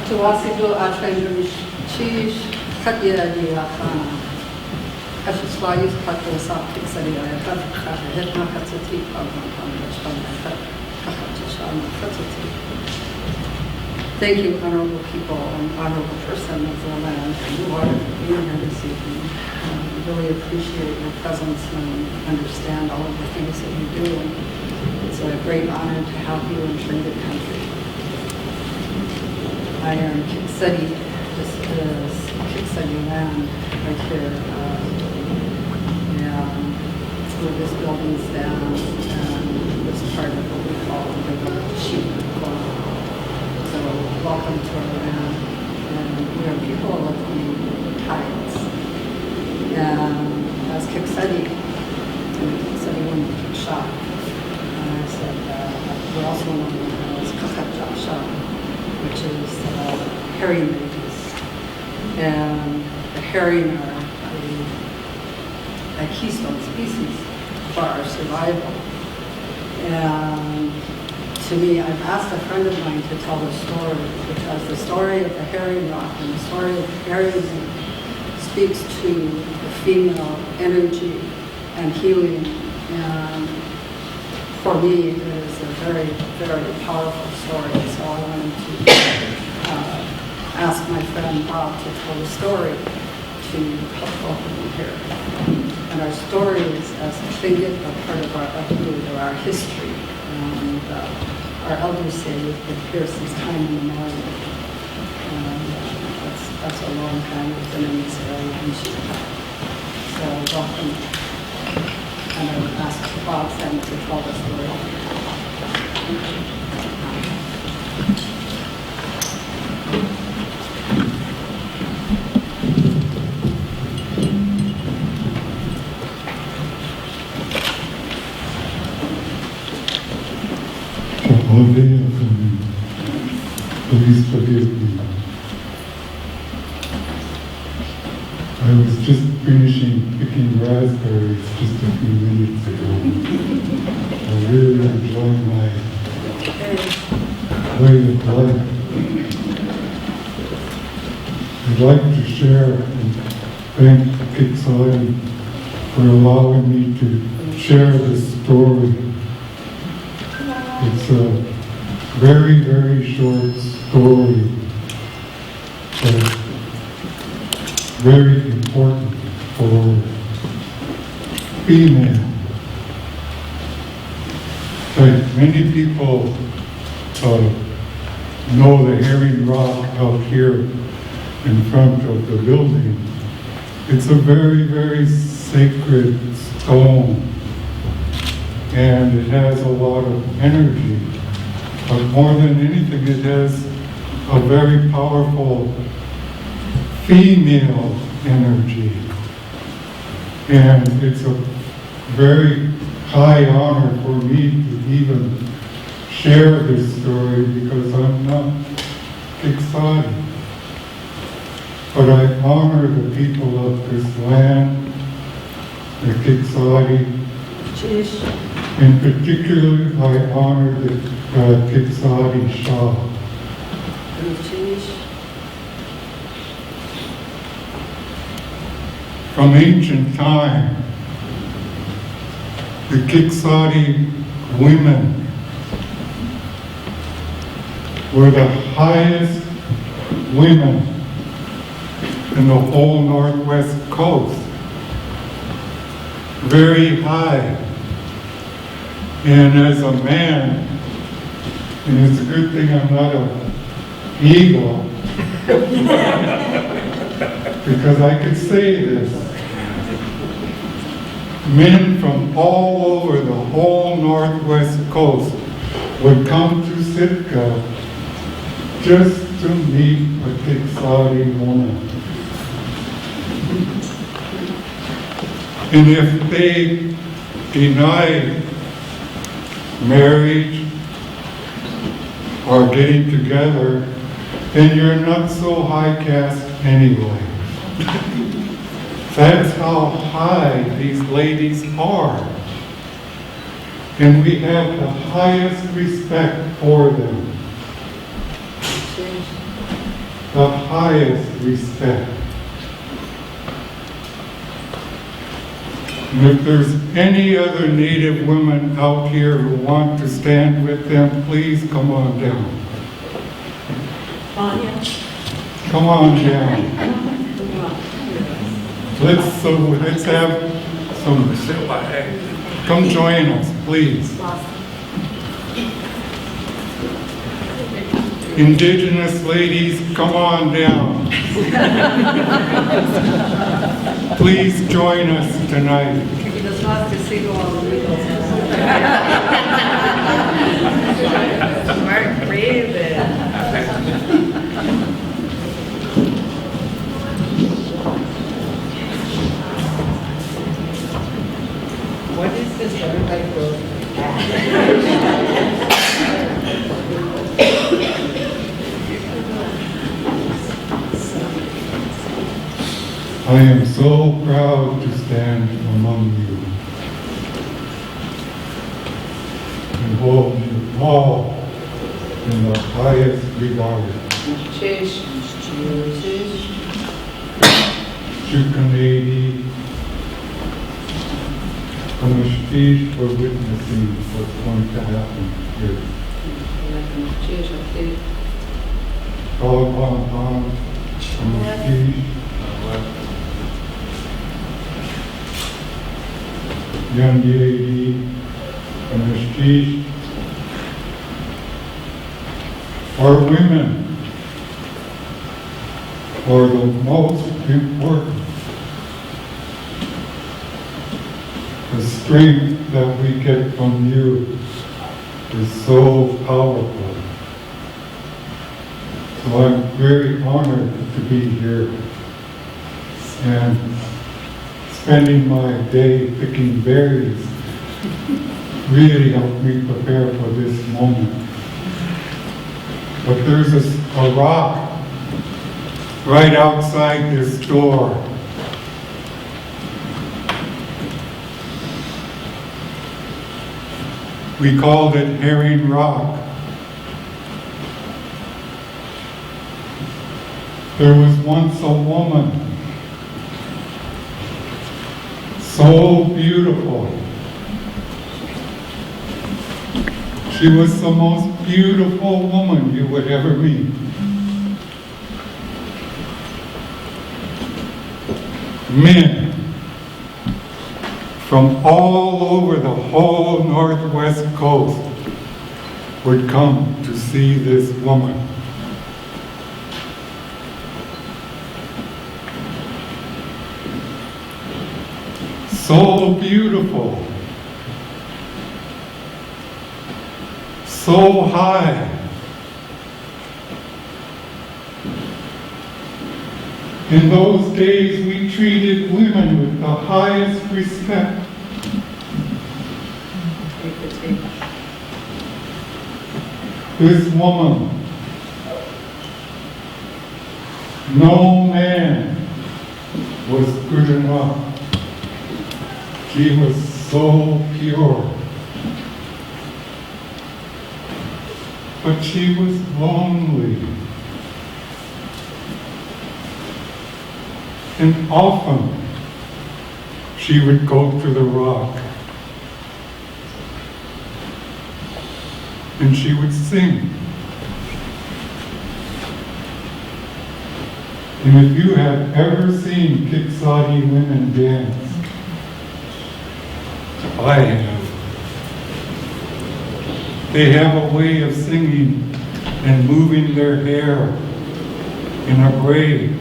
Tuwasidu Atrandu Chish Katya Diakana. Ashwayus Katosa Pixaria, Hetma Katsati, Thank you, honorable people and honorable person of the land and water for being here this evening. We really appreciate your presence and understand all of the things that you do. It's a great honor to have you in Trinidad country. I am Kikseti. This is Kikseti land right here. Where this building stands and this part of what we call the sheep club. So welcome to our land. And we are people of the tides. And as Kikseti, and Kikseti woman Kiksha, I said we're also known as Kakachasha, which is herring babies. And the herring are a keystone species for our survival. And to me, I've asked a friend of mine to tell the story, because the story of the herring rock and the story of the herring speaks to the female energy and healing. And for me, it is a very, very powerful story. So I wanted to ask my friend Bob to tell the story to help welcome you here. And our stories as a thing are part of our upbringing or our history. And our elders say we've been here since time immemorial. And that's a long time we've been in this area in Sitka. So welcome. And I would ask Bob then to tell the story. Please forgive me. I was just finishing picking raspberries just a few minutes ago. I really enjoy my way of life. I'd like to share and thank Kikseti for allowing me to share this story. It's a very, very short story, but very important for female. Like many people know the herring rock out here in front of the building. It's a very, very sacred stone, and it has a lot of energy. But more than anything, it has a very powerful female energy. And it's a very high honor for me to even share this story, because I'm not Kikseti. But I honor the people of this land, the Kikseti. In particular, I honor the Kikseti Shah. From ancient time, the Kikseti women were the highest women in the whole northwest coast. Very high. And as a man, and it's a good thing I'm not an eagle, because I could say this. Men from all over the whole northwest coast would come to Sitka just to meet a Kikseti woman. And if they denied marriage or getting together, then you're not so high caste anyway. That's how high these ladies are. And we have the highest respect for them. the highest respect. And if there's any other Native women out here who want to stand with them, please come on down. Come on down. Let's have some, come join us, please. Indigenous ladies, come on down. Please join us tonight. Mark Raven. What is this? Everybody goes. I am so proud to stand among you and hold you all in the highest regard. Chukanadi, Kamashtish for witnessing what's going to happen here. Kalapan, Kamashtish, Yangyedi, Kamashtish, our women are the most important. The strength that we get from you is so powerful. So I'm very honored to be here and spending my day picking berries really helped me prepare for this moment. But there's a rock right outside this door. We called it Herring Rock. There was once a woman, so beautiful. She was the most beautiful woman you would ever meet. Men from all over the whole Northwest coast would come to see this woman. So beautiful, so high. In those days, we treated women with the highest respect. This woman, no man was good enough. She was so pure. But she was lonely. And often she would go to the rock and she would sing. And if you have ever seen Kiksadi women dance, I have. They have a way of singing and moving their hair in a braid.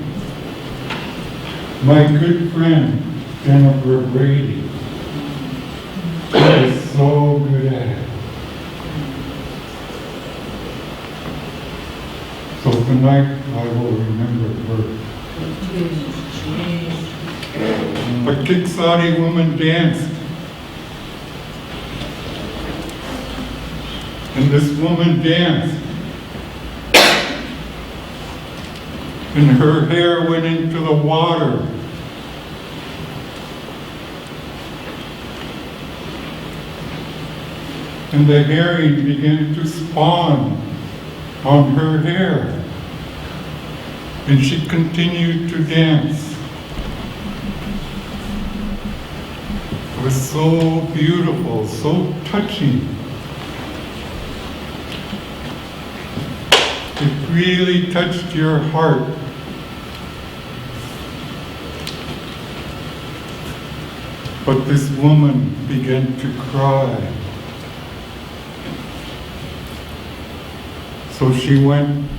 My good friend, Jennifer Brady, is so good at it. So tonight I will remember her. A Kiksadi woman danced. And this woman danced. And her hair went into the water. And the herring began to spawn on her hair. and she continued to dance. It was so beautiful, so touching. It really touched your heart. But this woman began to cry. So she went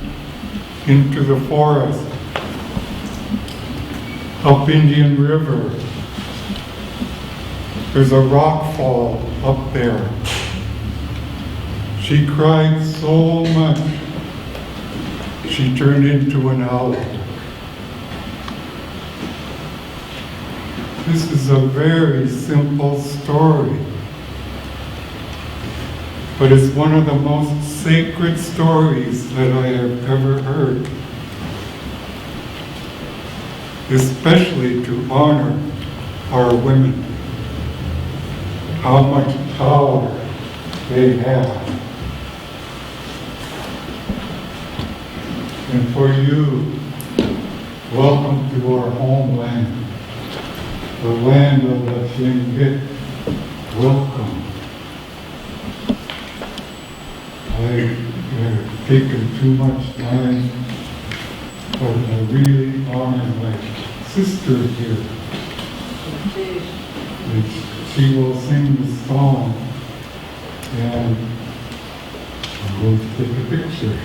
into the forest, up Indian River. There's a rock fall up there. She cried so much, she turned into an owl. This is a very simple story, but it's one of the most sacred stories that I have ever heard, especially to honor our women, how much power they have. And for you, welcome to our homeland. The land of the Tlingit, welcome. I have taken too much time, but I really honor my sister here. And she will sing the song, and I'm going to take a picture.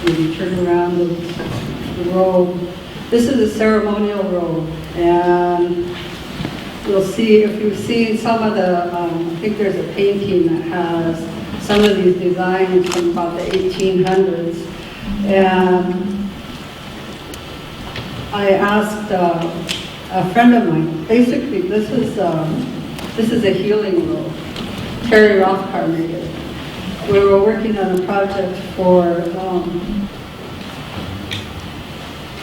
Maybe turn around the robe. This is a ceremonial robe, and you'll see, if you've seen some of the, I think there's a painting that has some of these designs from about the 1800s, and I asked a friend of mine, basically this is a healing robe. Terry Rothkar made it. We were working on a project for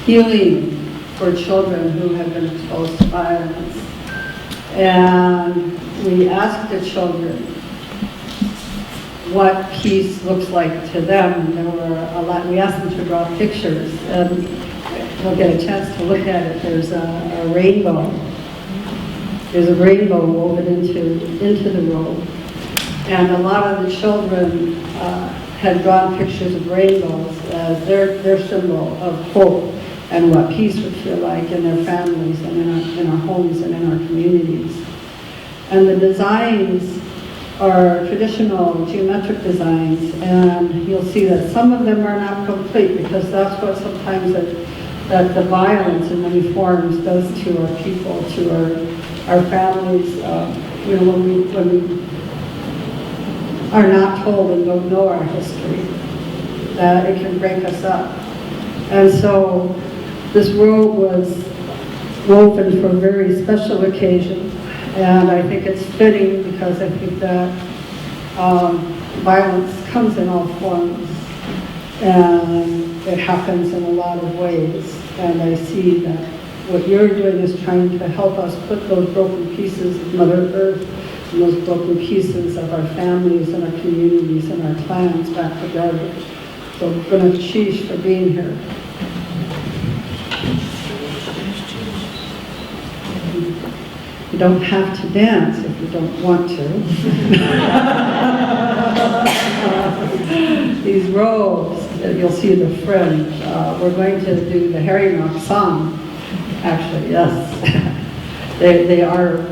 healing for children who have been exposed to violence. And we asked the children what peace looks like to them. And there were a lot, we asked them to draw pictures, and we'll get a chance to look at it. There's a rainbow. There's a rainbow woven into the robe. And a lot of the children had drawn pictures of rainbows as their symbol of hope and what peace would feel like in their families and in our homes and in our communities. And the designs are traditional geometric designs, and you'll see that some of them are not complete, because that's what sometimes that the violence in many forms does to our people, to our families. When we are not told and don't know our history, that it can break us up. And so this robe was woven for a very special occasion, and I think it's fitting because I think that violence comes in all forms, and it happens in a lot of ways. And I see that what you're doing is trying to help us put those broken pieces of Mother Earth and those broken pieces of our families and our communities and our clans back together. So we're going to sheesh for being here. You don't have to dance if you don't want to. These robes, you'll see the fringe. We're going to do the Harry Rock song, actually, yes. They are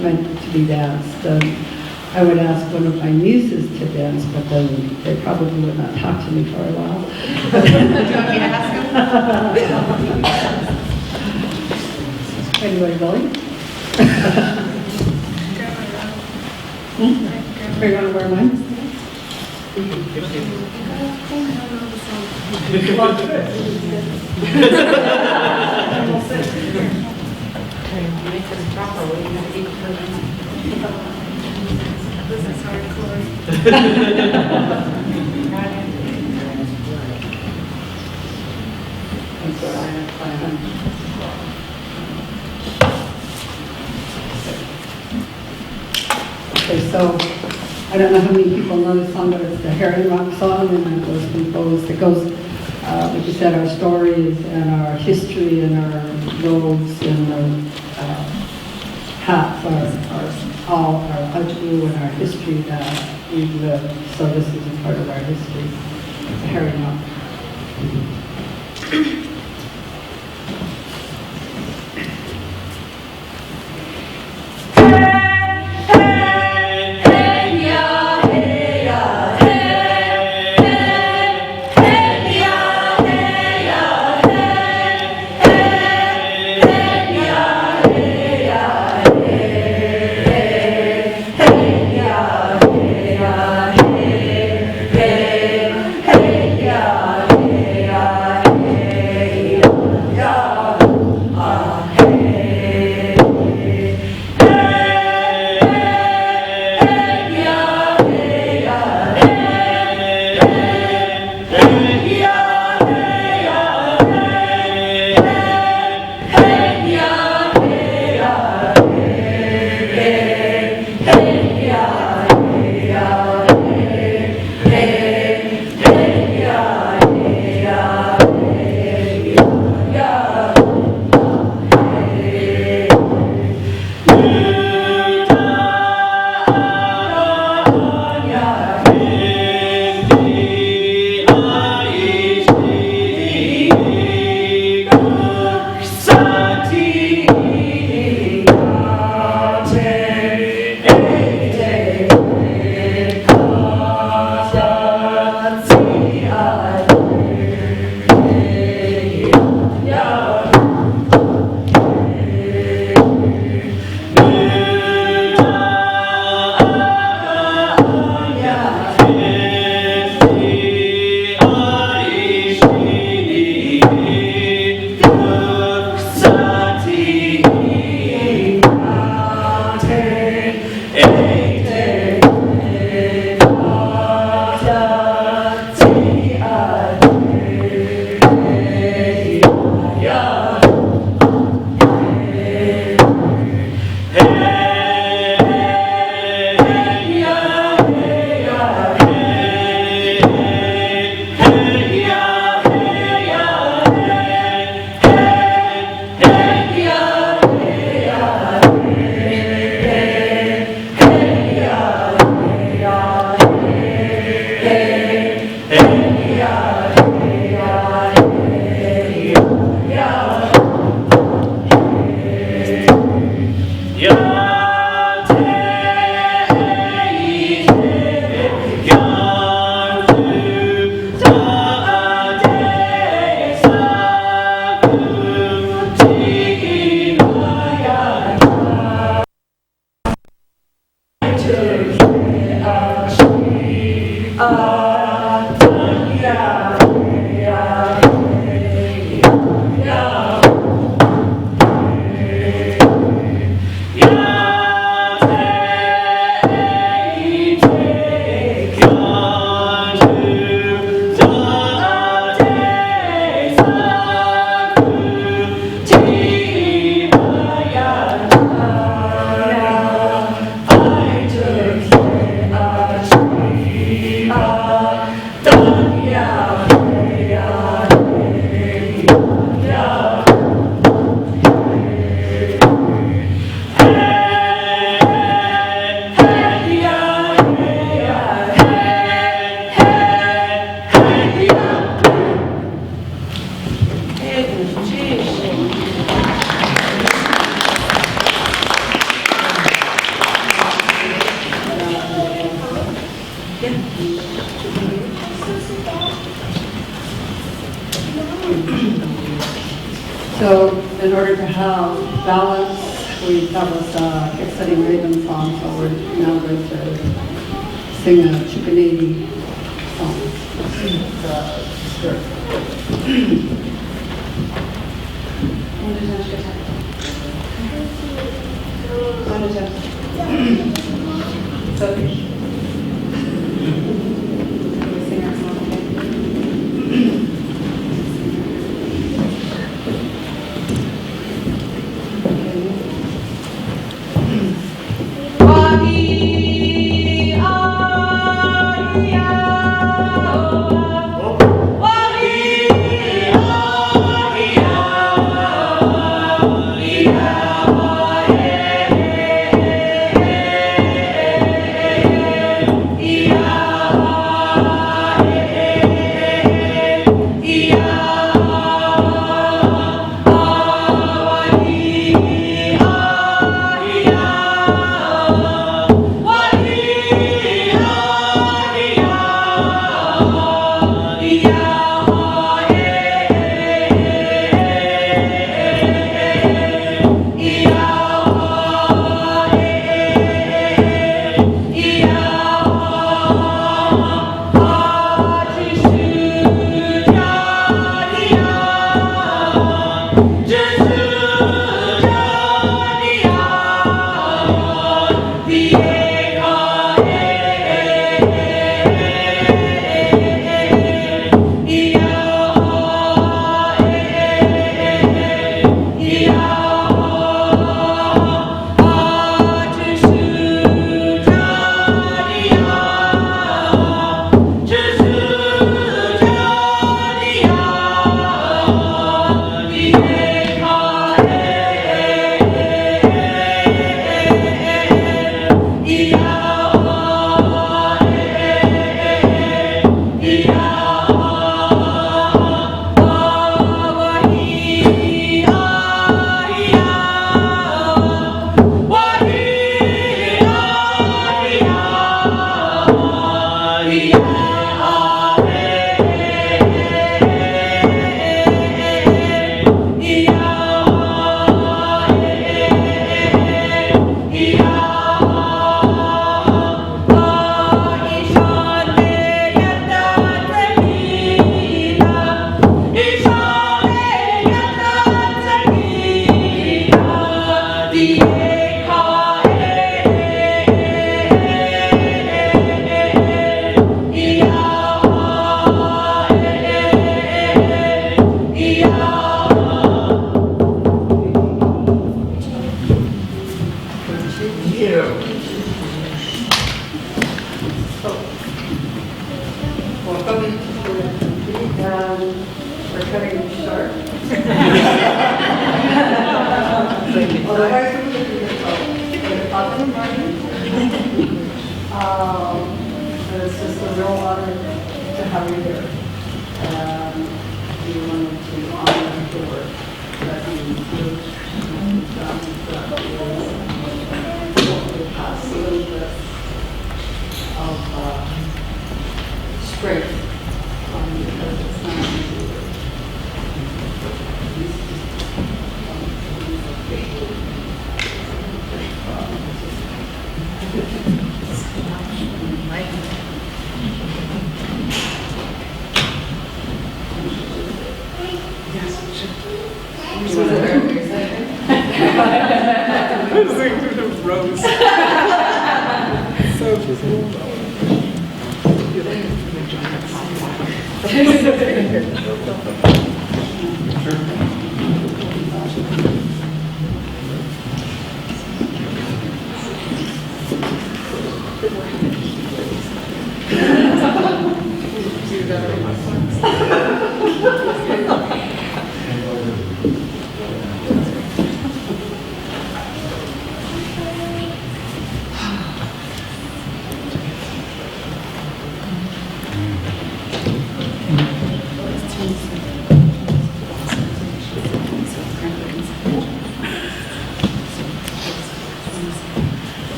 meant to be danced. I would ask one of my nieces to dance, but then they probably would not talk to me for a while. Do you want me to ask them? Anybody going? Are you going to wear mine? Make this proper. That's what I have planned. Okay, so I don't know how many people know this song, but it's the Herring Rock song, and it was composed. It goes, like you said, our stories and our history and our roads and our paths are all our ujlu and our history that we've lived. So this is a part of our history. The Herring Rock. So in order to have balance, that was a Kick-Setting Raven song, so we're now going to sing a Chukanady song. Okay.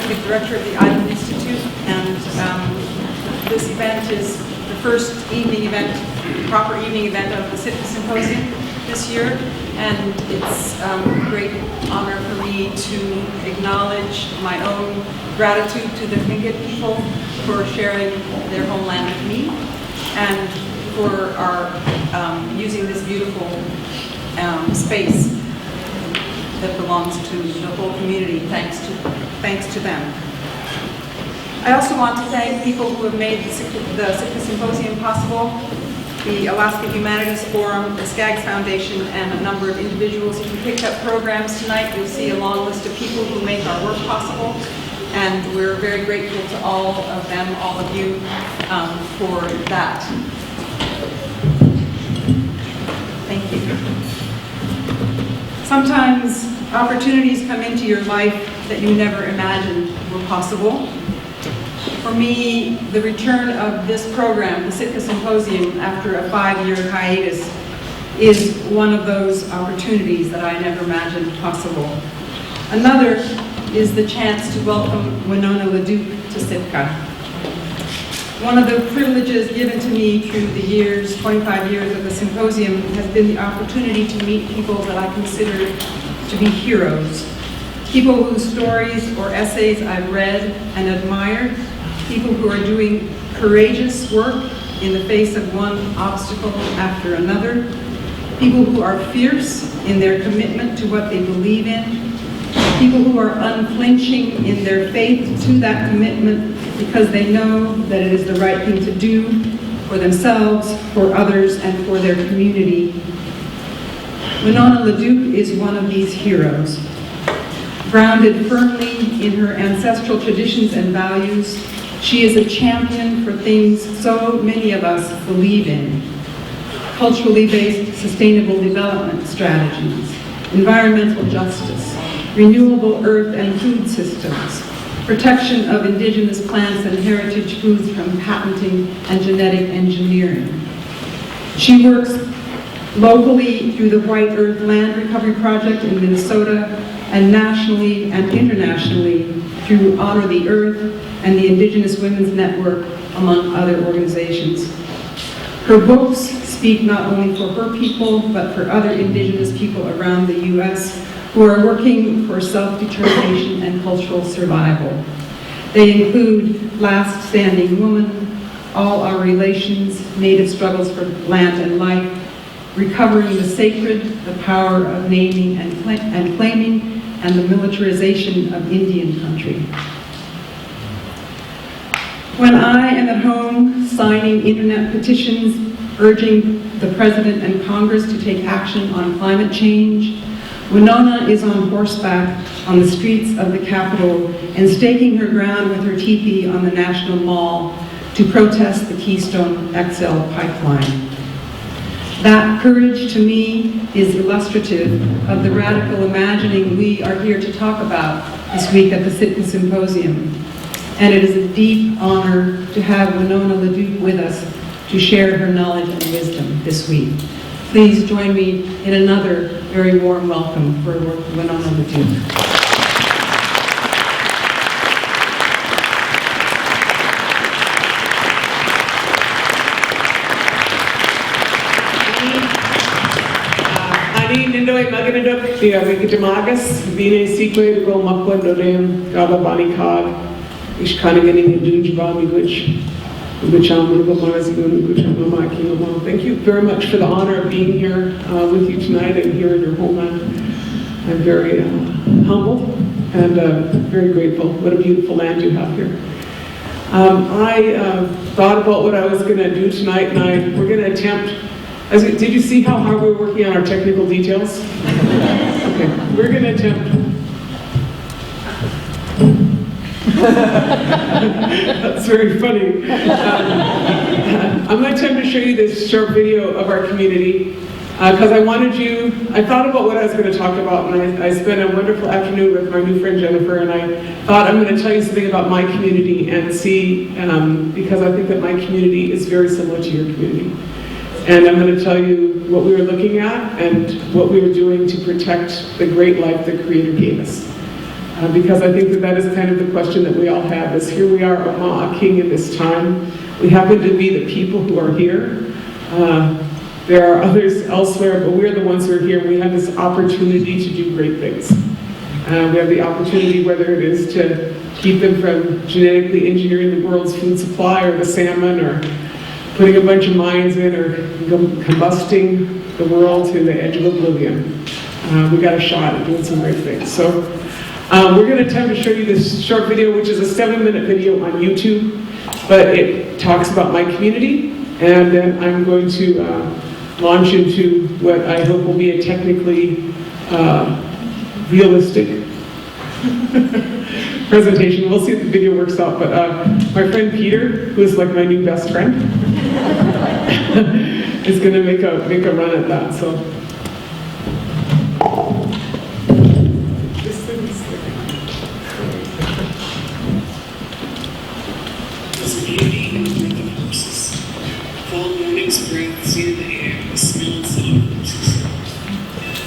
Executive Director of the Island Institute, and this event is the first proper evening event of the Sitka Symposium this year, and it's a great honor for me to acknowledge my own gratitude to the Tlingit people for sharing their homeland with me, and for our using this beautiful space that belongs to the whole community, thanks to them. I also want to thank people who have made the Sitka Symposium possible, the Alaska Humanities Forum, the Skaggs Foundation, and a number of individuals. If you picked up programs tonight, you'll see a long list of people who make our work possible, and we're very grateful to all of them, all of you, for that. Thank you. Sometimes opportunities come into your life that you never imagined were possible. For me, the return of this program, the Sitka Symposium, after a 5-year hiatus, is one of those opportunities that I never imagined possible. Another is the chance to welcome Winona LaDuke to Sitka. One of the privileges given to me through the 25 years of the symposium, has been the opportunity to meet people that I consider to be heroes. People whose stories or essays I've read and admired, people who are doing courageous work in the face of one obstacle after another, people who are fierce in their commitment to what they believe in, people who are unflinching in their faith to that commitment because they know that it is the right thing to do for themselves, for others, and for their community. Winona LaDuke is one of these heroes. Grounded firmly in her ancestral traditions and values, she is a champion for things so many of us believe in: culturally based sustainable development strategies, environmental justice, renewable earth and food systems, protection of indigenous plants and heritage foods from patenting and genetic engineering. She works locally through the White Earth Land Recovery Project in Minnesota, and nationally and internationally through Honor the Earth and the Indigenous Women's Network, among other organizations. Her books speak not only for her people, but for other Indigenous people around the U.S. who are working for self-determination and cultural survival. They include Last Standing Woman, All Our Relations, Native Struggles for Land and Life, Recovering the Sacred, The Power of Naming and Claiming, and the Militarization of Indian Country. When I am at home signing internet petitions urging the President and Congress to take action on climate change, Winona is on horseback on the streets of the Capitol and staking her ground with her teepee on the National Mall to protest the Keystone XL pipeline. That courage, to me, is illustrative of the radical imagining we are here to talk about this week at the Sitka Symposium. And it is a deep honor to have Winona LaDuke with us to share her knowledge and wisdom this week. Please join me in another very warm welcome for Winona LaDuke. Nindoi Maganaduk, the Vikitamagas, Vine Sequay, Go Makwa, Dodam, Gababani Kag, Ishkanagani, Dunjabami Guch, Thank you very much for the honor of being here with you tonight and here in your homeland. I'm very humbled and very grateful. What a beautiful land you have here. I thought about what I was going to do tonight, and we're going to attempt. Did you see how hard we're working on our technical details? Okay, we're going to attempt. That's very funny. I'm going to attempt to show you this short video of our community because I thought about what I was going to talk about, and I spent a wonderful afternoon with my new friend Jennifer, and I thought I'm going to tell you something about my community and see, because I think that my community is very similar to your community. And I'm going to tell you what we were looking at and what we were doing to protect the great life the Creator gave us. because I think that that is kind of the question that we all have, is here we are, a king in this time. We happen to be the people who are here. There are others elsewhere, but we're the ones who are here. We have this opportunity to do great things. We have the opportunity, whether it is to keep them from genetically engineering the world's food supply or the salmon, or putting a bunch of mines in, or combusting the world to the edge of oblivion. We got a shot at doing some great things. So we're going to attempt to show you this short video, which is a 7-minute video on YouTube, but it talks about my community, and then I'm going to launch into what I hope will be a technically realistic presentation. We'll see if the video works out, but my friend Peter, who is like my new best friend, is going to make a run at that. So this thing's There's a beauty in the breath of horses. Fall morning's breaths in the air, the smells of horses.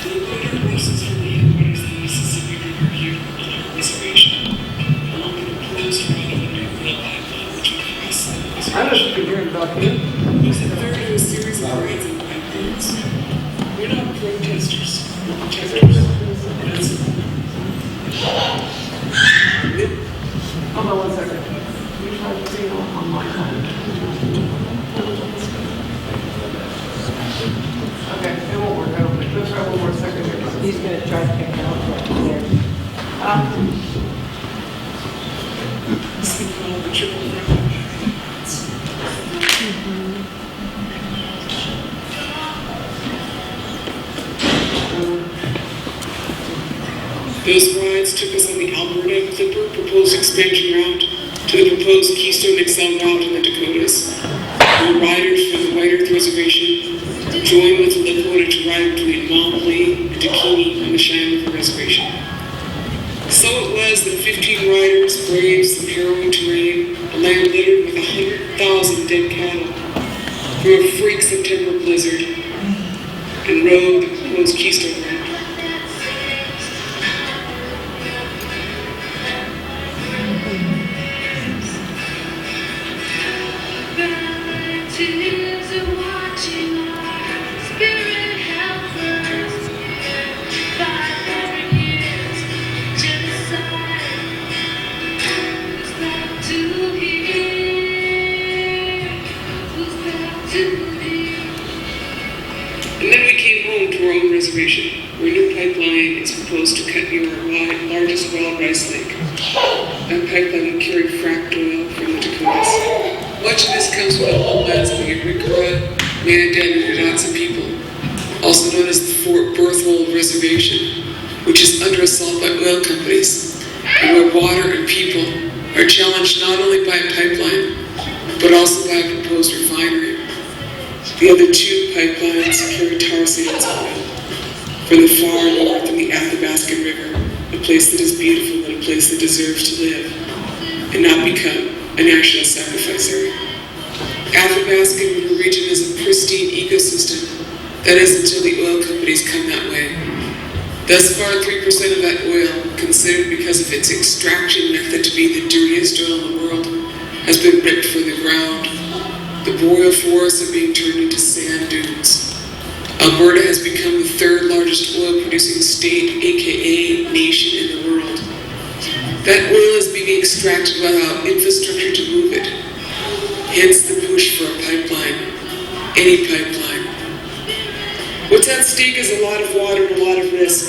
The water horses from the headwaters of the Mississippi River here on our reservation, along with the proposed Roadways pipeline which will cross the reservation. I was figuring about you. It's the third of a series of parades and pipelines. We're not protesters, we're protectors. Hold on one second. You try to see on my time. Okay, it won't work. I don't think. Let's try one more second here. He's going to try to pick it out right there. This thing called the triple road. Those rides took us on the Alberta Clipper proposed expansion route to the proposed Keystone XL route in the Dakotas, where riders from the White Earth Reservation joined with the Lakota to ride between Montmagny and Dakini on the Cheyenne River Reservation. So it was that 15 riders braved some harrowing terrain, a land littered with 100,000 dead cattle, through a freak September blizzard, and rode the proposed Keystone route. And then we came home to our own reservation, where a new pipeline is proposed to cut near our largest wild rice lake. That pipeline will carry fracked oil from the Dakotas. Much of this comes from the homelands of the Arikara, Mandan, and Hidatsa people, also known as the Fort Berthold Reservation, which is under assault by oil companies, and where water and people are challenged not only by a pipeline, but also by a proposed refinery. The other two pipelines carry tar sands oil from the far north in the Athabascan River, a place that is beautiful and a place that deserves to live and not become a national sacrifice area. Athabascan River region is a pristine ecosystem. That is until the oil companies come that way. Thus far, 3% of that oil, considered because of its extraction method to be the dirtiest oil in the world, has been ripped from the ground. The boreal forests are being turned into sand dunes. Alberta has become the third largest oil producing state, aka nation, in the world. That oil is being extracted without infrastructure to move it. Hence the push for a pipeline, any pipeline. What's at stake is a lot of water and a lot of risk.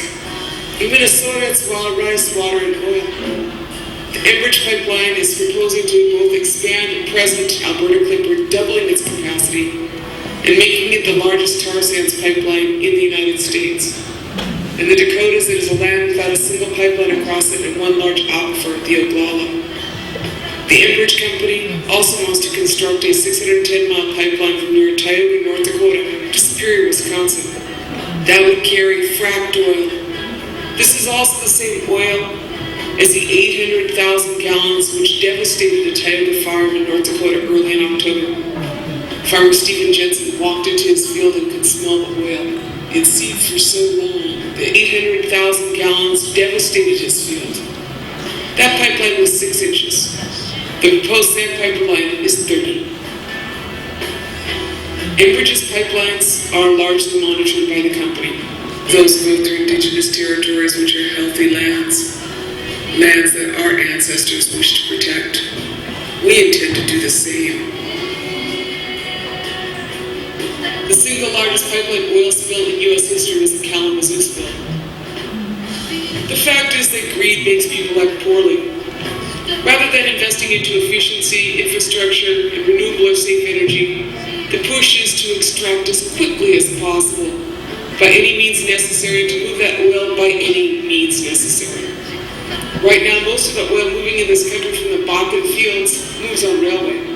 In Minnesota, it's wild rice, water, and oil. The Enbridge pipeline is proposing to both expand the present Alberta Clipper, doubling its capacity, and making it the largest tar sands pipeline in the United States. In the Dakotas, it is a land without a single pipeline across it and one large aquifer, the Oglala. The Enbridge company also wants to construct a 610-mile pipeline from near Tioga, North Dakota, to Superior, Wisconsin. That would carry fracked oil. This is also the same oil as the 800,000 gallons which devastated a Tioga farm in North Dakota early in October. Farmer Stephen Jensen walked into his field and could smell the oil. It seeped for so long that 800,000 gallons devastated his field. That pipeline was 6 inches. The proposed sand pipeline is 30. Enbridge's pipelines are largely monitored by the company. Those go through indigenous territories, which are healthy lands that our ancestors wish to protect. We intend to do the same. The single largest pipeline oil spill in U.S. history was the Kalamazoo spill. The fact is that greed makes people act poorly. Rather than investing into efficiency, infrastructure, and renewable or safe energy, the push is to extract as quickly as possible, by any means necessary, to move that oil by any means necessary. Right now, most of the oil moving in this country from the Bakken fields moves on railway.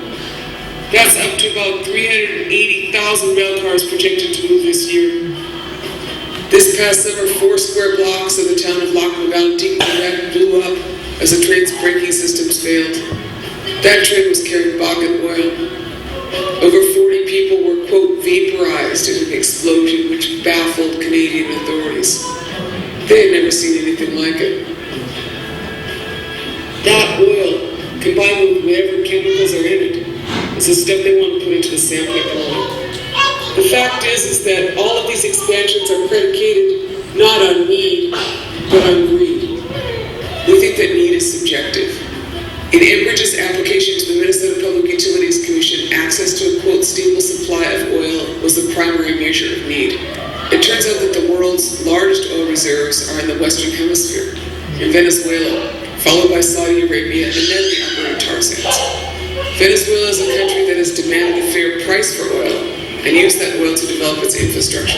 That's up to about 380,000 rail cars projected to move this year. This past summer, 4 square blocks of the town of Lac Mégantic blew up as the train's braking systems failed. That train was carrying Bakken oil. Over 40 people were, quote, vaporized in an explosion which baffled Canadian authorities. They had never seen anything like it. That oil, combined with whatever chemicals are in it, is the stuff they want to put into the sand pipeline. The fact is that all of these expansions are predicated not on need, but on greed. We think that need is subjective. In Enbridge's application to the Minnesota Public Utilities Commission, access to a, quote, stable supply of oil was the primary measure of need. It turns out that the world's largest oil reserves are in the Western Hemisphere, in Venezuela, followed by Saudi Arabia, and then the Alberta tar sands. Venezuela is a country that has demanded a fair price for oil and used that oil to develop its infrastructure.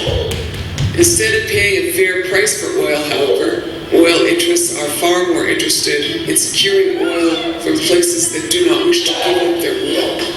Instead of paying a fair price for oil, however, oil interests are far more interested in securing oil from places that do not wish to give up their oil.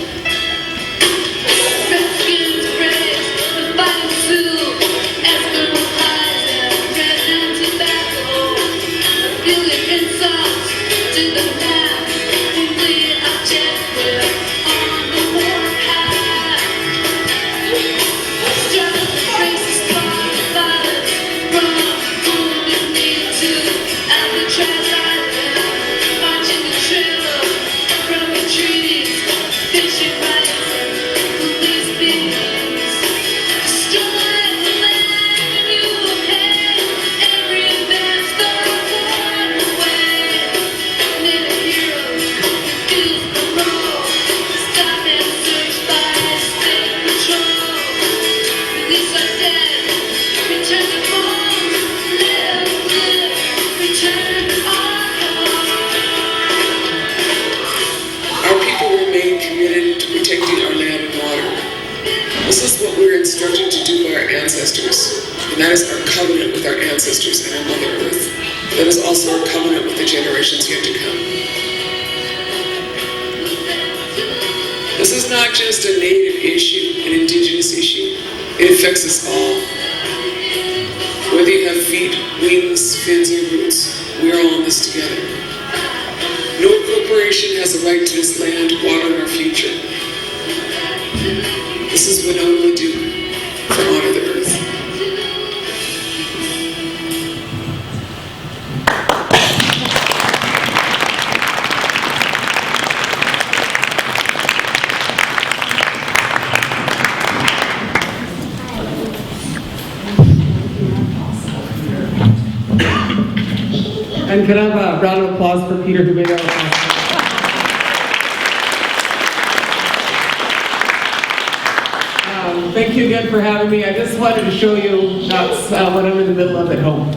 Instructed to do by our ancestors, and that is our covenant with our ancestors and our Mother Earth. That is also our covenant with the generations yet to come. This is not just a native issue, an indigenous issue. It affects us all. Whether you have feet, wings, fins, or roots, we are all in this together. No corporation has a right to this land, water, and our future. This is Winona, LaDuke, for Honor the Earth. And can I have a round of applause for Peter who made that? Thank you again for having me. I just wanted to show you that's what I'm in the middle of at home.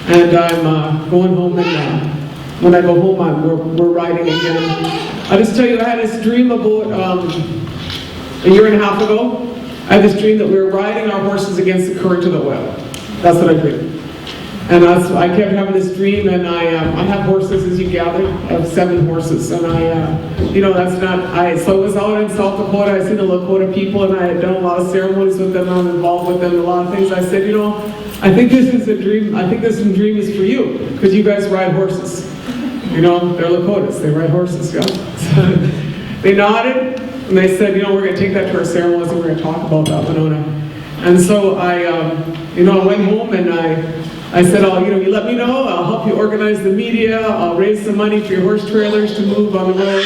And I'm going home, and when I go home, we're riding again. I'll just tell you, I had this dream about a year and a half ago. I had this dream that we were riding our horses against the current of the oil. That's what I dreamed. And I kept having this dream, and I have horses, as you gathered. I have 7 horses, and so I was out in South Dakota. I seen the Lakota people, and I had done a lot of ceremonies with them. I'm involved with them in a lot of things. I said, I think this is a dream. I think this dream is for you, because you guys ride horses. They're Lakotas. They ride horses, yeah. So they nodded, and they said, we're going to take that to our ceremonies, and we're going to talk about that, Winona. And so I went home, and I said, you let me know, I'll help you organize the media, I'll raise some money for your horse trailers to move on the road,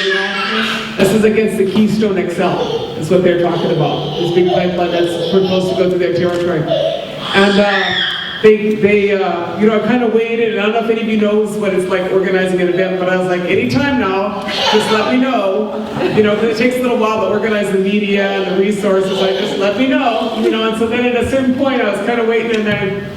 This is against the Keystone XL, is what they're talking about. This big pipeline that's supposed to go through their territory. And I kind of waited, and I don't know if any of you knows what it's like organizing an event, but I was like, anytime now, just let me know. Because it takes a little while to organize the media and the resources, just let me know. And so then at a certain point, I was kind of waiting, and then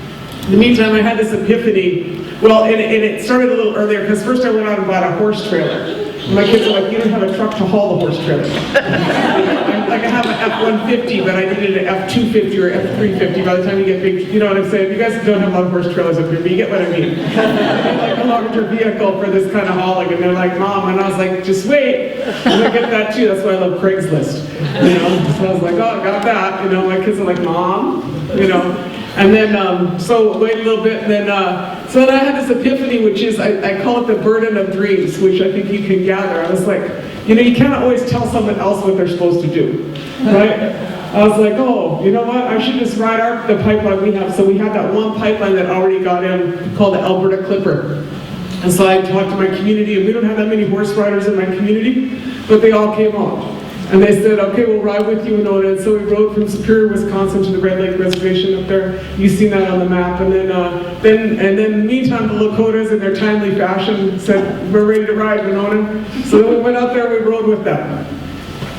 in the meantime, I had this epiphany. Well, and it started a little earlier, because first I went out and bought a horse trailer. And my kids are like, you don't have a truck to haul the horse trailer. I have an F-150, but I needed an F-250 or F-350 by the time you get big, you know what I'm saying? You guys don't have a lot of horse trailers up here, but you get what I mean. Like a larger vehicle for this kind of hauling, and they're like, Mom, and I was like, just wait, and I get that too. That's why I love Craigslist. So I was like, oh, I got that. My kids are like, Mom, And then, so wait a little bit, and then, so then I had this epiphany, which is, I call it the burden of dreams, which I think you can gather. I was like, you cannot always tell someone else what they're supposed to do, right? I was like, oh, you know what, I should just ride the pipeline we have. So we had that one pipeline that already got in, called the Alberta Clipper. And so I talked to my community, and we don't have that many horse riders in my community, but they all came out. And they said, okay, we'll ride with you, Winona. And so we rode from Superior, Wisconsin to the Red Lake Reservation up there. You've seen that on the map. And then in the meantime, the Lakotas, in their timely fashion, said, we're ready to ride, Winona. So then we went out there, we rode with them.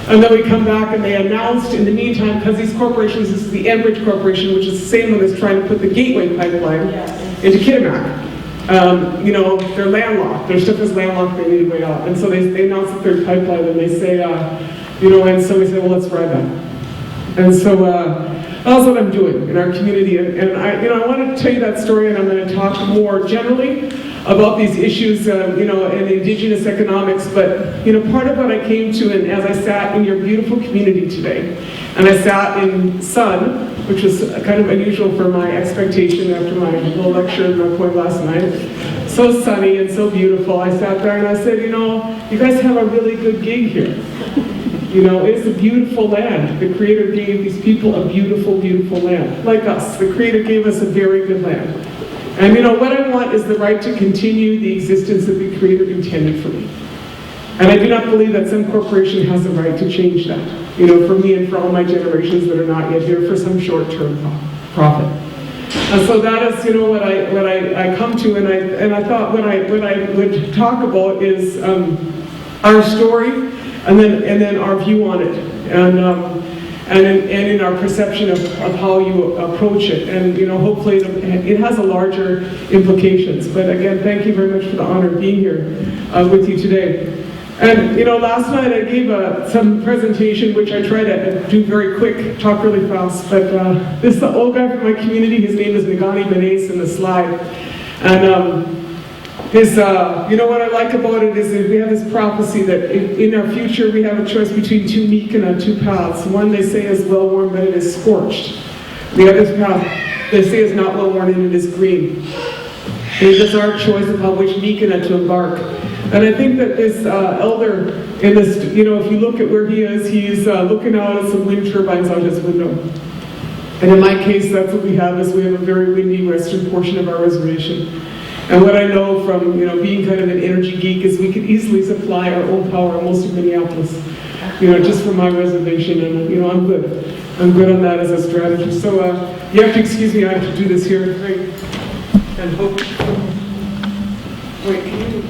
And then we come back, and they announced in the meantime, because these corporations, this is the Enbridge Corporation, which is the same one that's trying to put the Gateway Pipeline into Kitimat. They're landlocked. Their stuff is landlocked, they need a way out. And so they announced the third pipeline, and they say, and so we said, well, let's ride that. And so that's what I'm doing in our community. And I wanted to tell you that story, and I'm going to talk more generally about these issues, and indigenous economics. But, part of what I came to, and as I sat in your beautiful community today, and I sat in sun, which was kind of unusual for my expectation after my little lecture in my point last night. So sunny and so beautiful. I sat there and I said, you guys have a really good gig here. It's a beautiful land. The Creator gave these people a beautiful, beautiful land. Like us, the Creator gave us a very good land. And what I want is the right to continue the existence that the Creator intended for me. And I do not believe that some corporation has the right to change that. For me and for all my generations that are not yet here for some short-term profit. And so that is, what I come to, and I thought what I would talk about is our story. And then our view on it, and in our perception of how you approach it, and hopefully it has a larger implications. But again, thank you very much for the honor of being here with you today. And last night I gave some presentation which I tried to do very quick, talk really fast. But this is the old guy from my community. His name is Nagani Benes in the slide, and. What I like about it is that we have this prophecy that in our future we have a choice between two Mikana, two paths. One they say is well-worn, but it is scorched. The other path they say is not well-worn, and it is green. And it is our choice upon which Mikana to embark. And I think that this elder in this, if you look at where he is, he's looking out at some wind turbines out his window. And in my case, that's what we have, is we have a very windy western portion of our reservation. And what I know from being kind of an energy geek is we could easily supply our own power almost in Minneapolis, just from my reservation. And I'm good. I'm good on that as a strategy. So you have to excuse me. I have to do this here. Right. And hope. Wait, can you?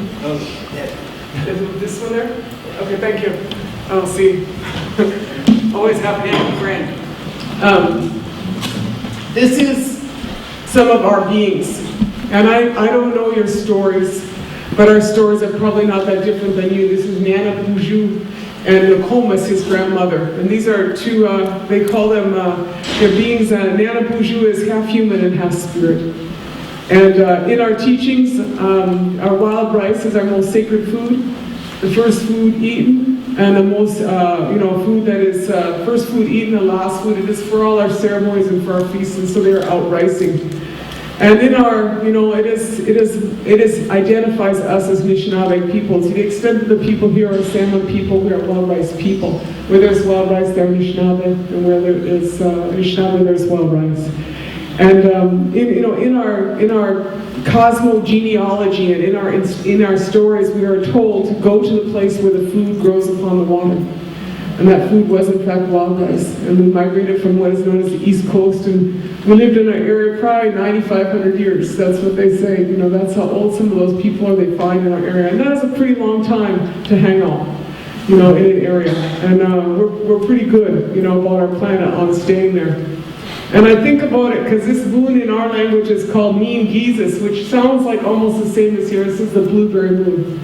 Is this one there? Okay, thank you. I'll see. Always happy to have a friend. This is some of our beings. And I don't know your stories, but our stories are probably not that different than you. This is Nana Boujou and Nokomis, his grandmother. And these are two, they call them, their beings, Nana Boujou is half human and half spirit. And in our teachings, our wild rice is our most sacred food, the first food eaten, and the most, food that is first food eaten and last food. It is for all our ceremonies and for our feasts, and so they are out ricing. And in our, it identifies us as Anishinaabe people. To the extent that the people here are Salmon people, we are wild rice people. Where there's wild rice, there are Anishinaabe, and where there is Anishinaabe, there's wild rice. And in our cosmogenealogy and in our stories, we are told to go to the place where the food grows upon the water. And that food was in fact wild rice. And we migrated from what is known as the East Coast, and we lived in our area probably 9,500 years. That's what they say. That's how old some of those people are they find in our area. And that is a pretty long time to hang out, in an area. And we're pretty good, about our planet on staying there. And I think about it because this moon in our language is called Mean Jesus, which sounds like almost the same as here. This is the blueberry moon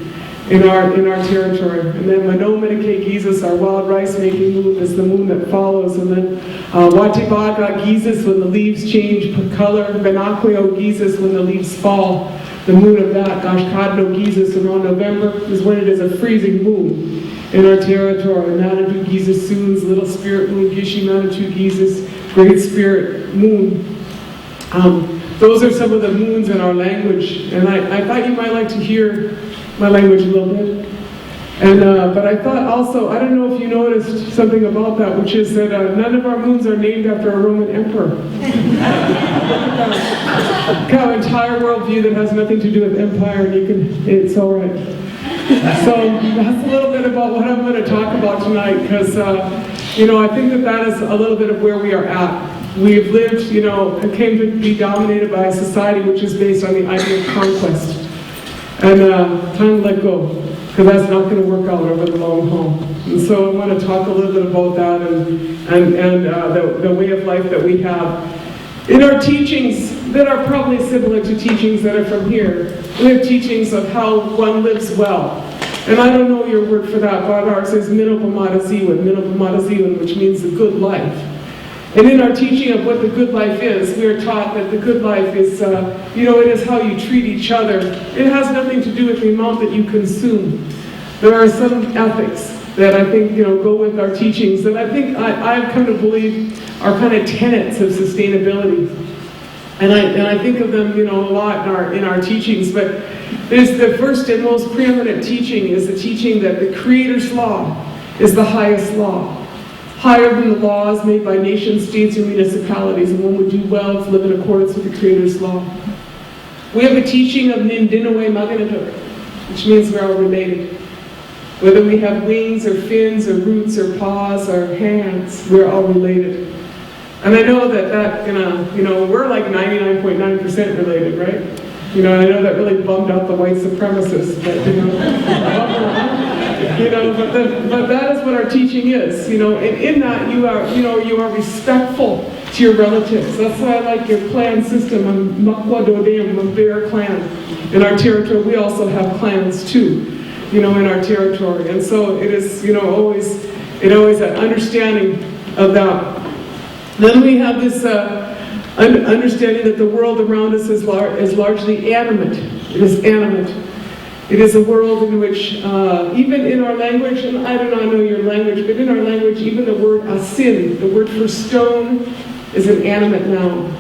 in our territory. And then Winona Jesus, our wild rice making moon, is the moon that follows. And then Watibaga Jesus, when the leaves change color. Benaquio Jesus, when the leaves fall. The moon of that, Gashkadno Jesus, around November, is when it is a freezing moon in our territory. Manitou Jesus Soons, little spirit moon, Gishi Manitou Jesus, great spirit moon. Those are some of the moons in our language, and I thought you might like to hear my language a little bit. And but I thought also, I don't know if you noticed something about that, which is that none of our moons are named after a Roman emperor. Kind of entire worldview that has nothing to do with empire, and it's all right. So that's a little bit about what I'm going to talk about tonight, because I think that is a little bit of where we are at. We've lived, and came to be dominated by a society which is based on the idea of conquest. And time to let go, because that's not going to work out over the long haul. And so I want to talk a little bit about that and the way of life that we have. In our teachings that are probably similar to teachings that are from here, we have teachings of how one lives well. And I don't know your word for that, but ours is Minopamataziwan, which means the good life. And in our teaching of what the good life is, we are taught that the good life is, it is how you treat each other. It has nothing to do with the amount that you consume. There are some ethics that I think, go with our teachings that I think I've come to believe are kind of tenets of sustainability. And I think of them, a lot in our teachings, but there's the first and most preeminent teaching is the teaching that the Creator's law is the highest law. Higher than the laws made by nations, states, or municipalities, and one would do well to live in accordance with the Creator's law. We have a teaching of Nindinawe Maganatuk, which means we're all related. Whether we have wings or fins or roots or paws or hands, we're all related. And I know that we're like 99.9% related, right? I know that really bummed out the white supremacists, but but that is what our teaching is, and in that you are respectful to your relatives. That's why I like your clan system. I'm Makwadodem, I'm a bear clan. In our territory, we also have clans too, in our territory. And so it is, always that understanding of that. Then we have this understanding that the world around us is largely animate. It is animate. It is a world in which, even in our language, and I do not know your language, but in our language, even the word asin, the word for stone, is an animate noun,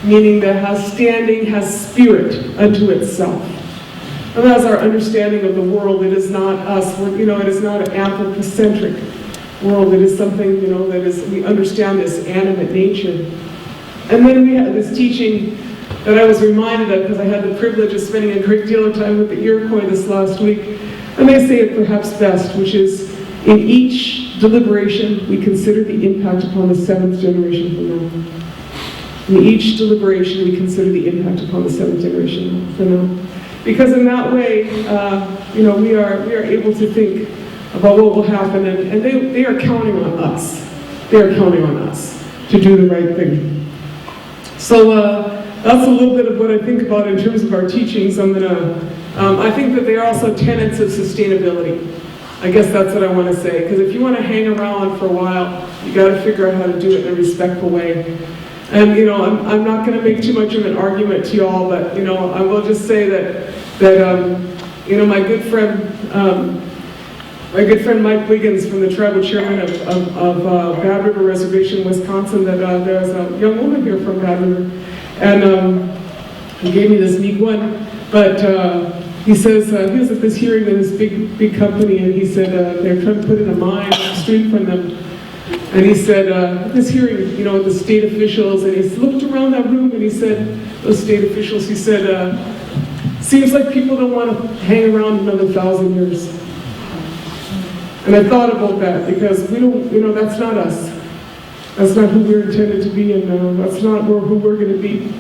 meaning that has standing, has spirit unto itself. And that's our understanding of the world. It is not us. It is not an anthropocentric world. It is something, that is, we understand this animate nature. And then we have this teaching that I was reminded of because I had the privilege of spending a great deal of time with the Iroquois this last week. And they say it perhaps best, which is, in each deliberation, we consider the impact upon the seventh generation from now. In each deliberation, we consider the impact upon the seventh generation from now. Because in that way, we are able to think about what will happen, and they are counting on us. They are counting on us to do the right thing. So that's a little bit of what I think about in terms of our teachings. I think that they are also tenets of sustainability. I guess that's what I want to say. Because if you want to hang around for a while, you got to figure out how to do it in a respectful way. And I'm not going to make too much of an argument to you all, but I will just say that my good friend Mike Wiggins from the tribal chairman of Bad River Reservation, Wisconsin, that there's a young woman here from Bad River, and he gave me this neat one, but he says, he was at this hearing with this big company, and he said they're trying to put in a mine up the street from them, And he said, this hearing, you know, with the state officials, and he looked around that room and he said, those state officials, he said, seems like people don't want to hang around another 1,000 years. And I thought about that because we don't, you know, that's not us. That's not who we're intended to be, and that's not who we're going to be.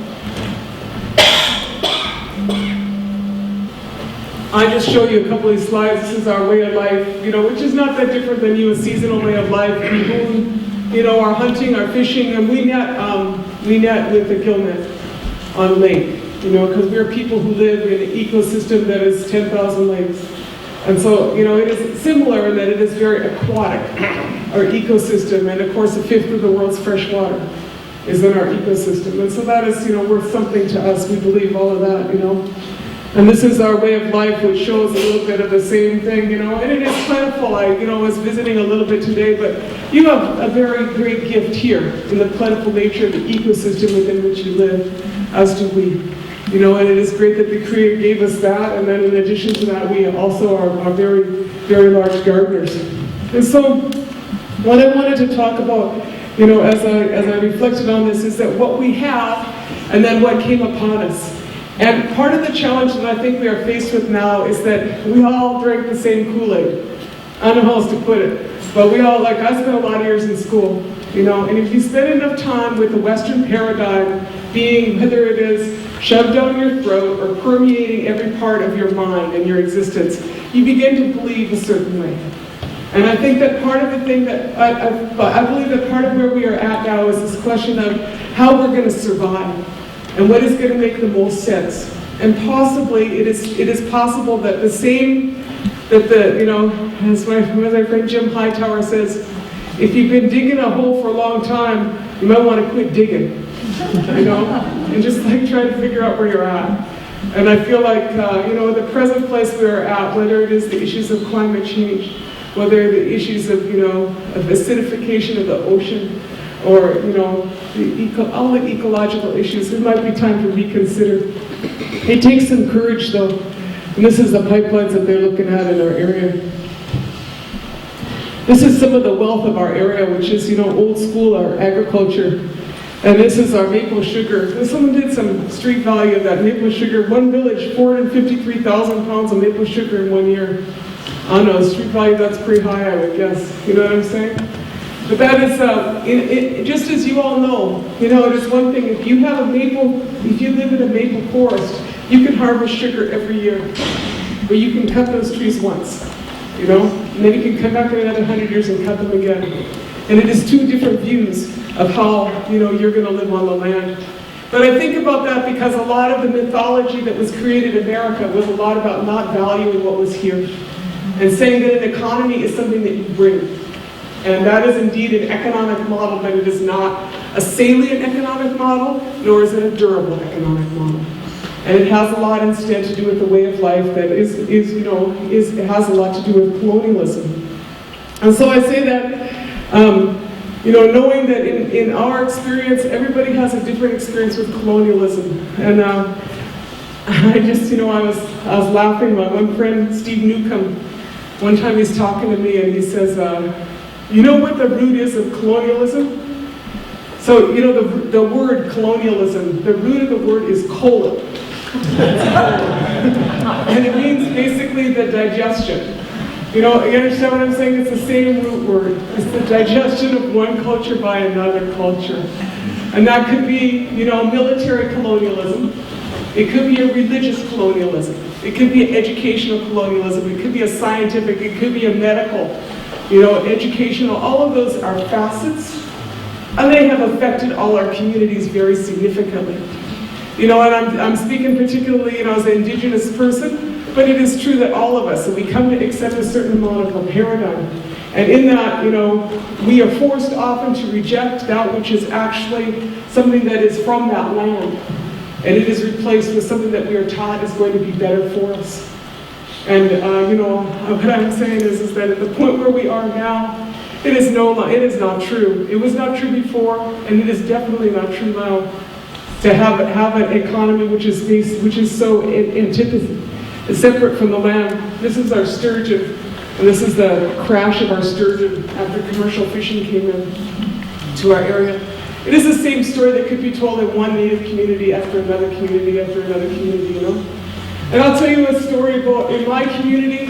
I just show you a couple of these slides. This is our way of life, you know, which is not that different than a seasonal way of life. We, you know, our hunting, our fishing, and we net with the gill net on lake, you know, because we're people who live in an ecosystem that is 10,000 lakes. And so, you know, it is similar in that it is very aquatic, our ecosystem, and of course a fifth of the world's fresh water is in our ecosystem. And so that is, you know, worth something to us. We believe all of that, you know. And this is our way of life, which shows a little bit of the same thing, you know, and it is plentiful. I, you know, was visiting a little bit today, but you have a very great gift here in the plentiful nature of the ecosystem within which you live, as do we. You know, and it is great that the Creator gave us that, and then in addition to that, we also are very, very large gardeners. And so, what I wanted to talk about, you know, as I reflected on this, is that what we have, and then what came upon us. And part of the challenge that I think we are faced with now is that we all drink the same Kool-Aid. I don't know how else to put it, but we all, like, I spent a lot of years in school, you know, and if you spend enough time with the Western paradigm being, whether it is shoved down your throat or permeating every part of your mind and your existence, you begin to believe a certain way. And I think that part of the thing that, I believe that part of where we are at now is this question of how we're going to survive and what is going to make the most sense. And possibly it is possible that the same, that the, you know, as my friend Jim Hightower says, if you've been digging a hole for a long time, you might want to quit digging, you know, and just like try to figure out where you're at. And I feel like, you know, the present place we are at, whether it is the issues of climate change, whether the issues of, you know, of acidification of the ocean, or, you know, all the ecological issues, it might be time to reconsider. It takes some courage, though. And this is the pipelines that they're looking at in our area. This is some of the wealth of our area, which is, you know, old school, our agriculture. And this is our maple sugar. Someone did some street value of that maple sugar. One village, 453,000 pounds of maple sugar in 1 year. I don't know, street value, that's pretty high, I would guess. You know what I'm saying? But that is, just as you all know, you know, it is one thing, if you live in a maple forest, you can harvest sugar every year. But you can cut those trees once, you know, and then you can come back in another 100 years and cut them again. And it is two different views of how, you know, you're going to live on the land. But I think about that because a lot of the mythology that was created in America was a lot about not valuing what was here and saying that an economy is something that you bring. And that is indeed an economic model, but it is not a salient economic model, nor is it a durable economic model. And it has a lot instead to do with the way of life that it has a lot to do with colonialism. And so I say that, you know, knowing that in our experience, everybody has a different experience with colonialism. And I just, you know, I was laughing. My one friend, Steve Newcomb, one time he's talking to me and he says, you know what the root is of colonialism? So, you know, the word colonialism, the root of the word is colon. And it means basically the digestion. You know, you understand what I'm saying? It's the same root word. It's the digestion of one culture by another culture. And that could be, you know, military colonialism. It could be a religious colonialism. It could be an educational colonialism. It could be a scientific. It could be a medical, you know, educational. All of those are facets. And they have affected all our communities very significantly. You know, and I'm speaking particularly, you know, as an Indigenous person, but it is true that all of us, and we come to accept a certain amount of a paradigm. And in that, you know, we are forced often to reject that which is actually something that is from that land. And it is replaced with something that we are taught is going to be better for us. And, you know, what I'm saying is that at the point where we are now, it is not true. It was not true before, and it is definitely not true now. To have an economy which is so antithesis, separate from the land. This is our sturgeon. And this is the crash of our sturgeon after commercial fishing came in to our area. It is the same story that could be told in one Native community after another community after another community, you know? And I'll tell you a story about in my community,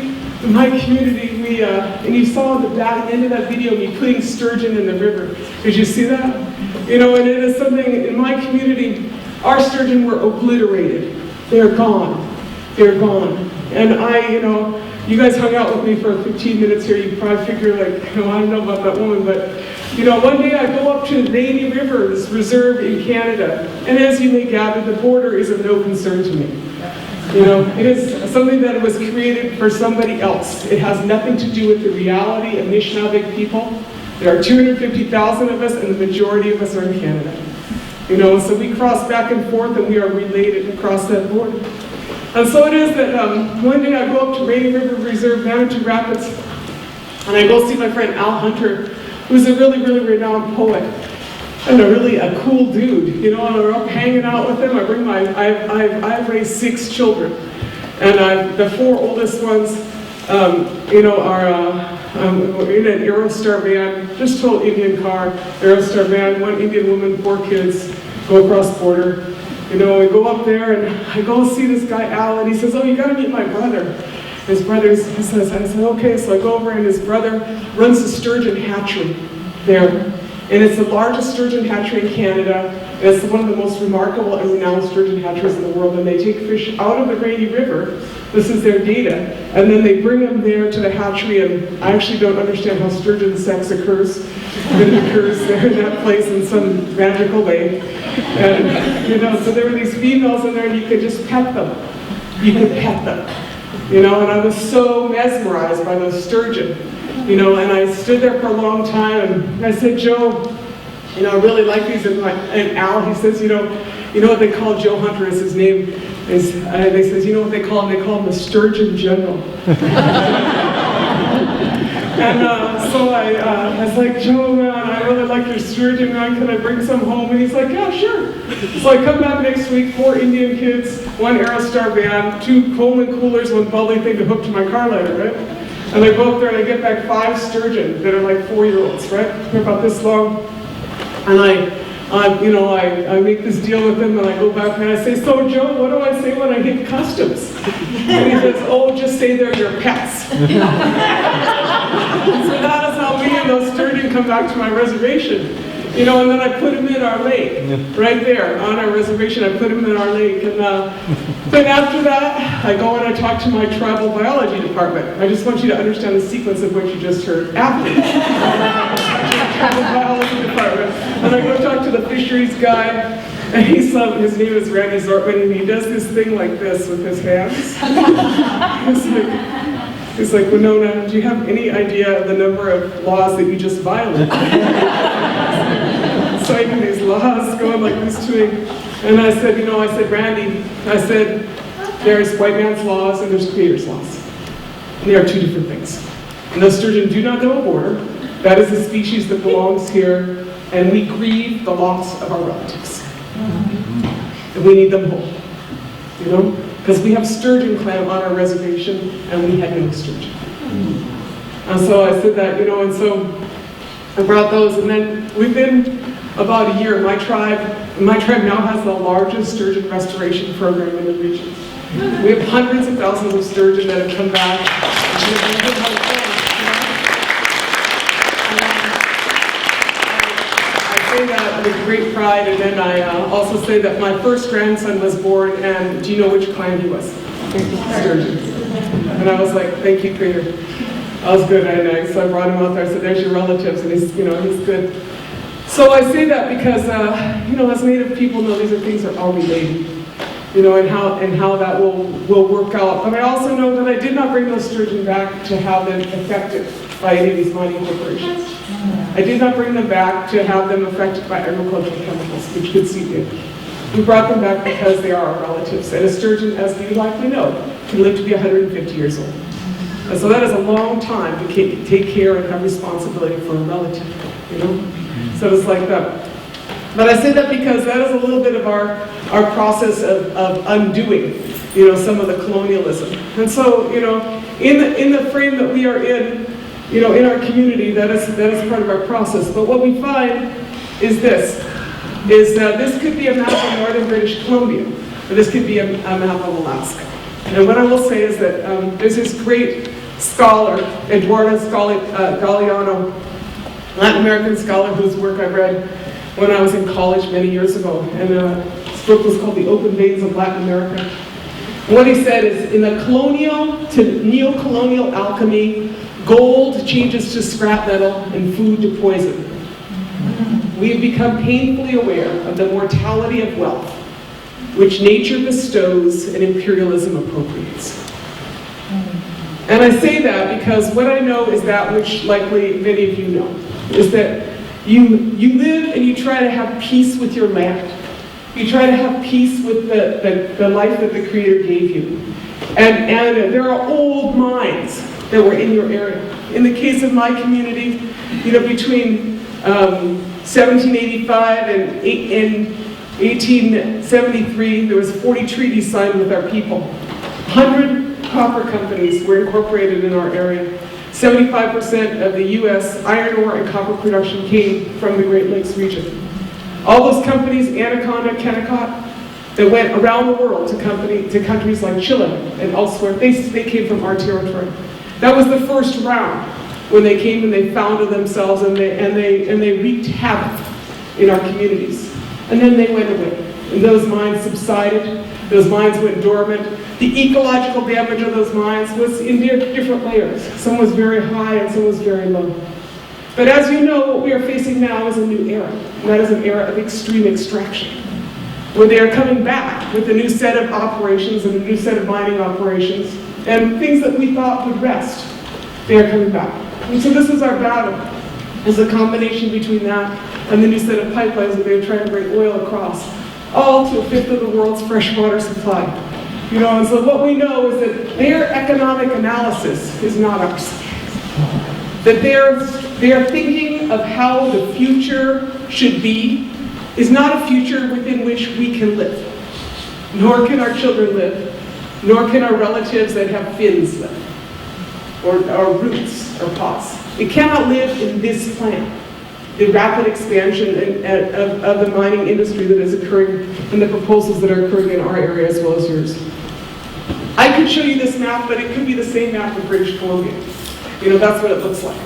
we, and you saw at the back end of that video, me putting sturgeon in the river. Did you see that? You know, and it is something, in my community, our sturgeon were obliterated. They're gone. They're gone. And you know, you guys hung out with me for 15 minutes here, you probably figure like, you know, I don't know about that woman, but, you know, one day I go up to the Rainy River, this reserve in Canada, and as you may gather, the border is of no concern to me. You know, it is something that was created for somebody else. It has nothing to do with the reality of Anishinaabe people. There are 250,000 of us, and the majority of us are in Canada. You know, so we cross back and forth, and we are related across that border. And so it is that one day I go up to Rainy River Reserve, Manitou Rapids, and I go see my friend Al Hunter, who's a really, really renowned poet. And a cool dude, you know, and we're up hanging out with him. I've raised 6 children. And the 4 oldest ones, you know, are in an Aerostar van, just total Indian car, Aerostar van, 1 Indian woman, 4 kids, go across the border. You know, we go up there and I go see this guy, Al, and he says, oh, you gotta meet my brother. His brother, I said, okay, so I go over and his brother runs the Sturgeon Hatchery there. And it's the largest sturgeon hatchery in Canada, and it's one of the most remarkable and renowned sturgeon hatcheries in the world. And they take fish out of the Rainy River, this is their data, and then they bring them there to the hatchery, and I actually don't understand how sturgeon sex occurs, but it occurs there in that place in some magical way. And, you know, so there were these females in there, and you could just pet them. You could pet them. You know, and I was so mesmerized by those sturgeon. You know, and I stood there for a long time, and I said, Joe, you know, I really like these. And Al, he says, you know what they call Joe Hunter is his name. Is they says, you know what they call him? They call him the Sturgeon General. And so I was like, Joe, man, I really like your sturgeon, man. Can I bring some home? And he's like, yeah, sure. So I come back next week, 4 Indian kids, 1 Aerostar van, 2 Coleman coolers, 1 bubbly thing to hook to my car lighter, right? And I go up there and I get back 5 sturgeon that are like 4-year-olds, right? They're about this long. And I make this deal with them, and I go back and I say, so Joe, what do I say when I hit customs? And he says, oh, just say they're your pets. So that is how me and those sturgeon come back to my reservation. You know, and then I put them in our lake, right there on our reservation. I put them in our lake, and then after that, I go and I talk to my tribal biology department. I just want you to understand the sequence of what you just heard. After tribal biology department, and I go talk to the fisheries guy, and his name is Randy Zortman, and he does this thing like this with his hands. He's like, Winona, do you have any idea of the number of laws that you just violated? Citing these laws, going like this to him. And I said, Randy, I said, there's white man's laws and there's creator's laws. And they are 2 different things. And those sturgeon do not know a border. That is a species that belongs here, and we grieve the loss of our relatives. And we need them home, you know? Because we have sturgeon clam on our reservation, and we had no sturgeon. And so I said that, you know, and so I brought those, and then we've been about a year. My tribe now has the largest sturgeon restoration program in the region. We have hundreds of thousands of sturgeon that have come back. I say that with great pride, and then I also say that my first grandson was born, and do you know which clan he was? Sturgeon. And I was like, thank you, Creator. I was good, and so I brought him out there. I said, there's your relatives, and he's good. So I say that because, you know, as Native people know, these are things that are related, you know, and how that will work out. But I also know that I did not bring those sturgeon back to have them affected by any of these mining corporations. I did not bring them back to have them affected by agricultural chemicals, which could seep in. We brought them back because they are our relatives. And a sturgeon, as you likely know, can live to be 150 years old. And so that is a long time to take care and have responsibility for a relative, you know? So it's like that. But I say that because that is a little bit of our process of undoing, you know, some of the colonialism. And so, you know, in the frame that we are in, you know, in our community, that is part of our process. But what we find is this could be a map of northern British Columbia, or this could be a map of Alaska. And what I will say is that there's this great scholar, Eduardo Galeano, Latin American scholar whose work I read when I was in college many years ago. And his book was called The Open Veins of Latin America. And what he said is, in the colonial to neo-colonial alchemy, gold changes to scrap metal and food to poison. We have become painfully aware of the mortality of wealth, which nature bestows and imperialism appropriates. And I say that because what I know is that which likely many of you know, is that you live and you try to have peace with your land. You try to have peace with the life that the Creator gave you. And there are old mines that were in your area. In the case of my community, you know, between 1785 and 1873, there was 40 treaties signed with our people. 100 copper companies were incorporated in our area. 75% of the U.S. iron ore and copper production came from the Great Lakes region. All those companies, Anaconda, Kennecott, that went around the world to countries like Chile and elsewhere, they came from our territory. That was the first round when they came and they founded themselves and they wreaked havoc in our communities. And then they went away. And those mines subsided. Those mines went dormant. The ecological damage of those mines was in different layers. Some was very high and some was very low. But as you know, what we are facing now is a new era. And that is an era of extreme extraction, where they are coming back with a new set of operations and a new set of mining operations, and things that we thought would rest, they are coming back. And so this is our battle, is a combination between that and the new set of pipelines that they're trying to bring oil across, all to a fifth of the world's freshwater supply. You know, and so what we know is that their economic analysis is not ours. That they are thinking of how the future should be is not a future within which we can live. Nor can our children live, nor can our relatives that have fins live, or roots or pots. It cannot live in this planet. The rapid expansion of the mining industry that is occurring and the proposals that are occurring in our area as well as yours. I could show you this map, but it could be the same map of British Columbia. You know, that's what it looks like.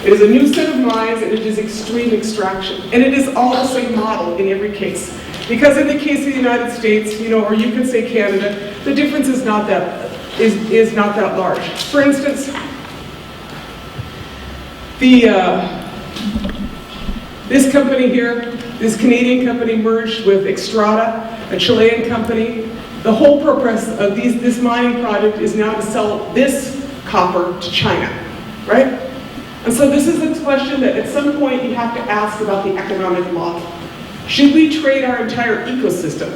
It is a new set of mines and it is extreme extraction. And it is all the same model in every case. Because in the case of the United States, you know, or you could say Canada, the difference is not that large. For instance, this company here, this Canadian company merged with Xstrata, a Chilean company. The whole purpose of this mining project is now to sell this copper to China, right? And so this is a question that at some point you have to ask about the economic model. Should we trade our entire ecosystem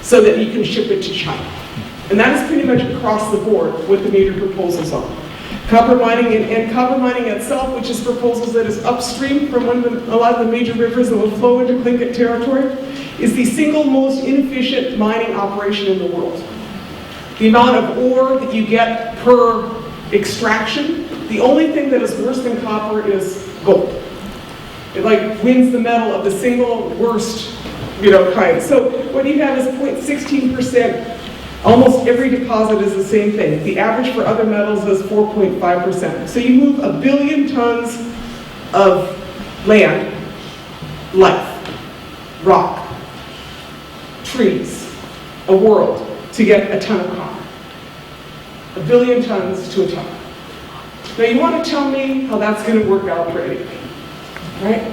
so that you can ship it to China? And that is pretty much across the board what the major proposals are. Copper mining and copper mining itself, which is proposals that is upstream from a lot of the major rivers that will flow into Tlingit territory, is the single most inefficient mining operation in the world. The amount of ore that you get per extraction, the only thing that is worse than copper is gold. It like wins the medal of the single worst, you know, kind. So what you have is 0.16%. Almost every deposit is the same thing. The average for other metals is 4.5%. So you move 1 billion tons of land, life, rock, trees, a world to get a ton of copper. 1 billion tons to a ton. Now you want to tell me how that's going to work out for anybody, right?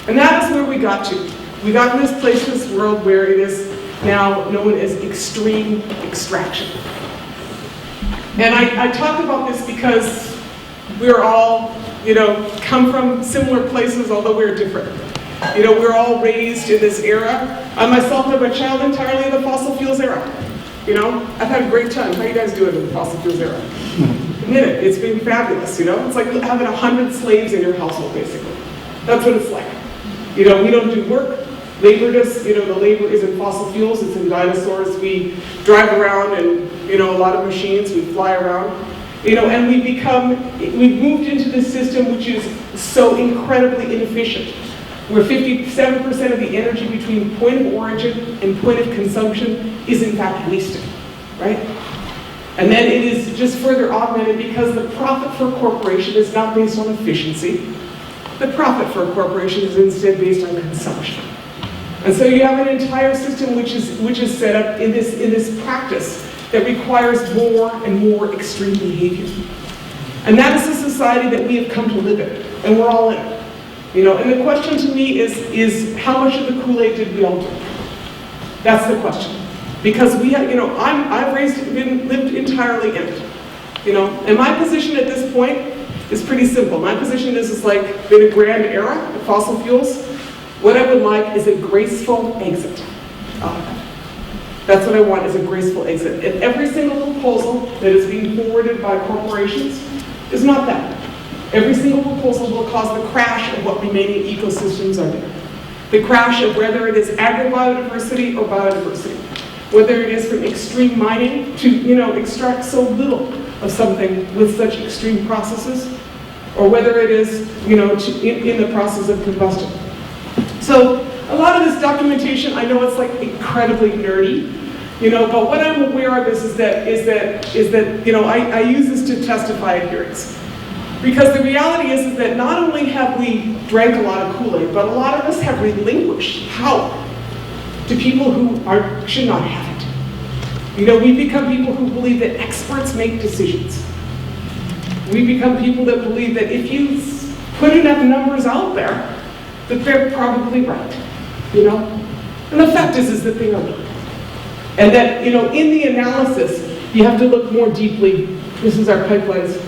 And that is where we got to. We got in this place, this world where it is now known as extreme extraction. And I talk about this because we're all, you know, come from similar places, although we're different. You know, we're all raised in this era. I myself am a child entirely of the fossil fuels era. You know, I've had a great time. How are you guys doing in the fossil fuels era? Admit it, it's been fabulous, you know? It's like having 100 slaves in your household, basically. That's what it's like. We don't do work. Labor does, the labor is in fossil fuels, it's in dinosaurs. We drive around and, a lot of machines, we fly around. And we've moved into this system which is so incredibly inefficient, where 57% of the energy between point of origin and point of consumption is in fact wasted, right? And then it is just further augmented because the profit for a corporation is not based on efficiency. The profit for a corporation is instead based on consumption. And so you have an entire system which is set up in this practice that requires more and more extreme behavior. And that is the society that we have come to live in, and we're all in it. And the question to me is how much of the Kool-Aid did we all drink? That's the question. Because we have, I've lived entirely in it. And my position at this point is pretty simple. My position is it's like been a grand era of fossil fuels. What I would like is a graceful exit. That's what I want, is a graceful exit. And every single proposal that is being forwarded by corporations is not that. Every single proposal will cause the crash of what remaining ecosystems are there. The crash of whether it is agri-biodiversity or biodiversity. Whether it is from extreme mining to, extract so little of something with such extreme processes, or whether it is, in the process of combustion. So a lot of this documentation, I know it's like incredibly nerdy, but what I'm aware of is that I use this to testify at hearings. Because the reality is that not only have we drank a lot of Kool-Aid, but a lot of us have relinquished power to people who should not have it. We've become people who believe that experts make decisions. We've become people that believe that if you put enough numbers out there, that they're probably right, And the fact is that they are not. And that, in the analysis, you have to look more deeply. This is our pipelines.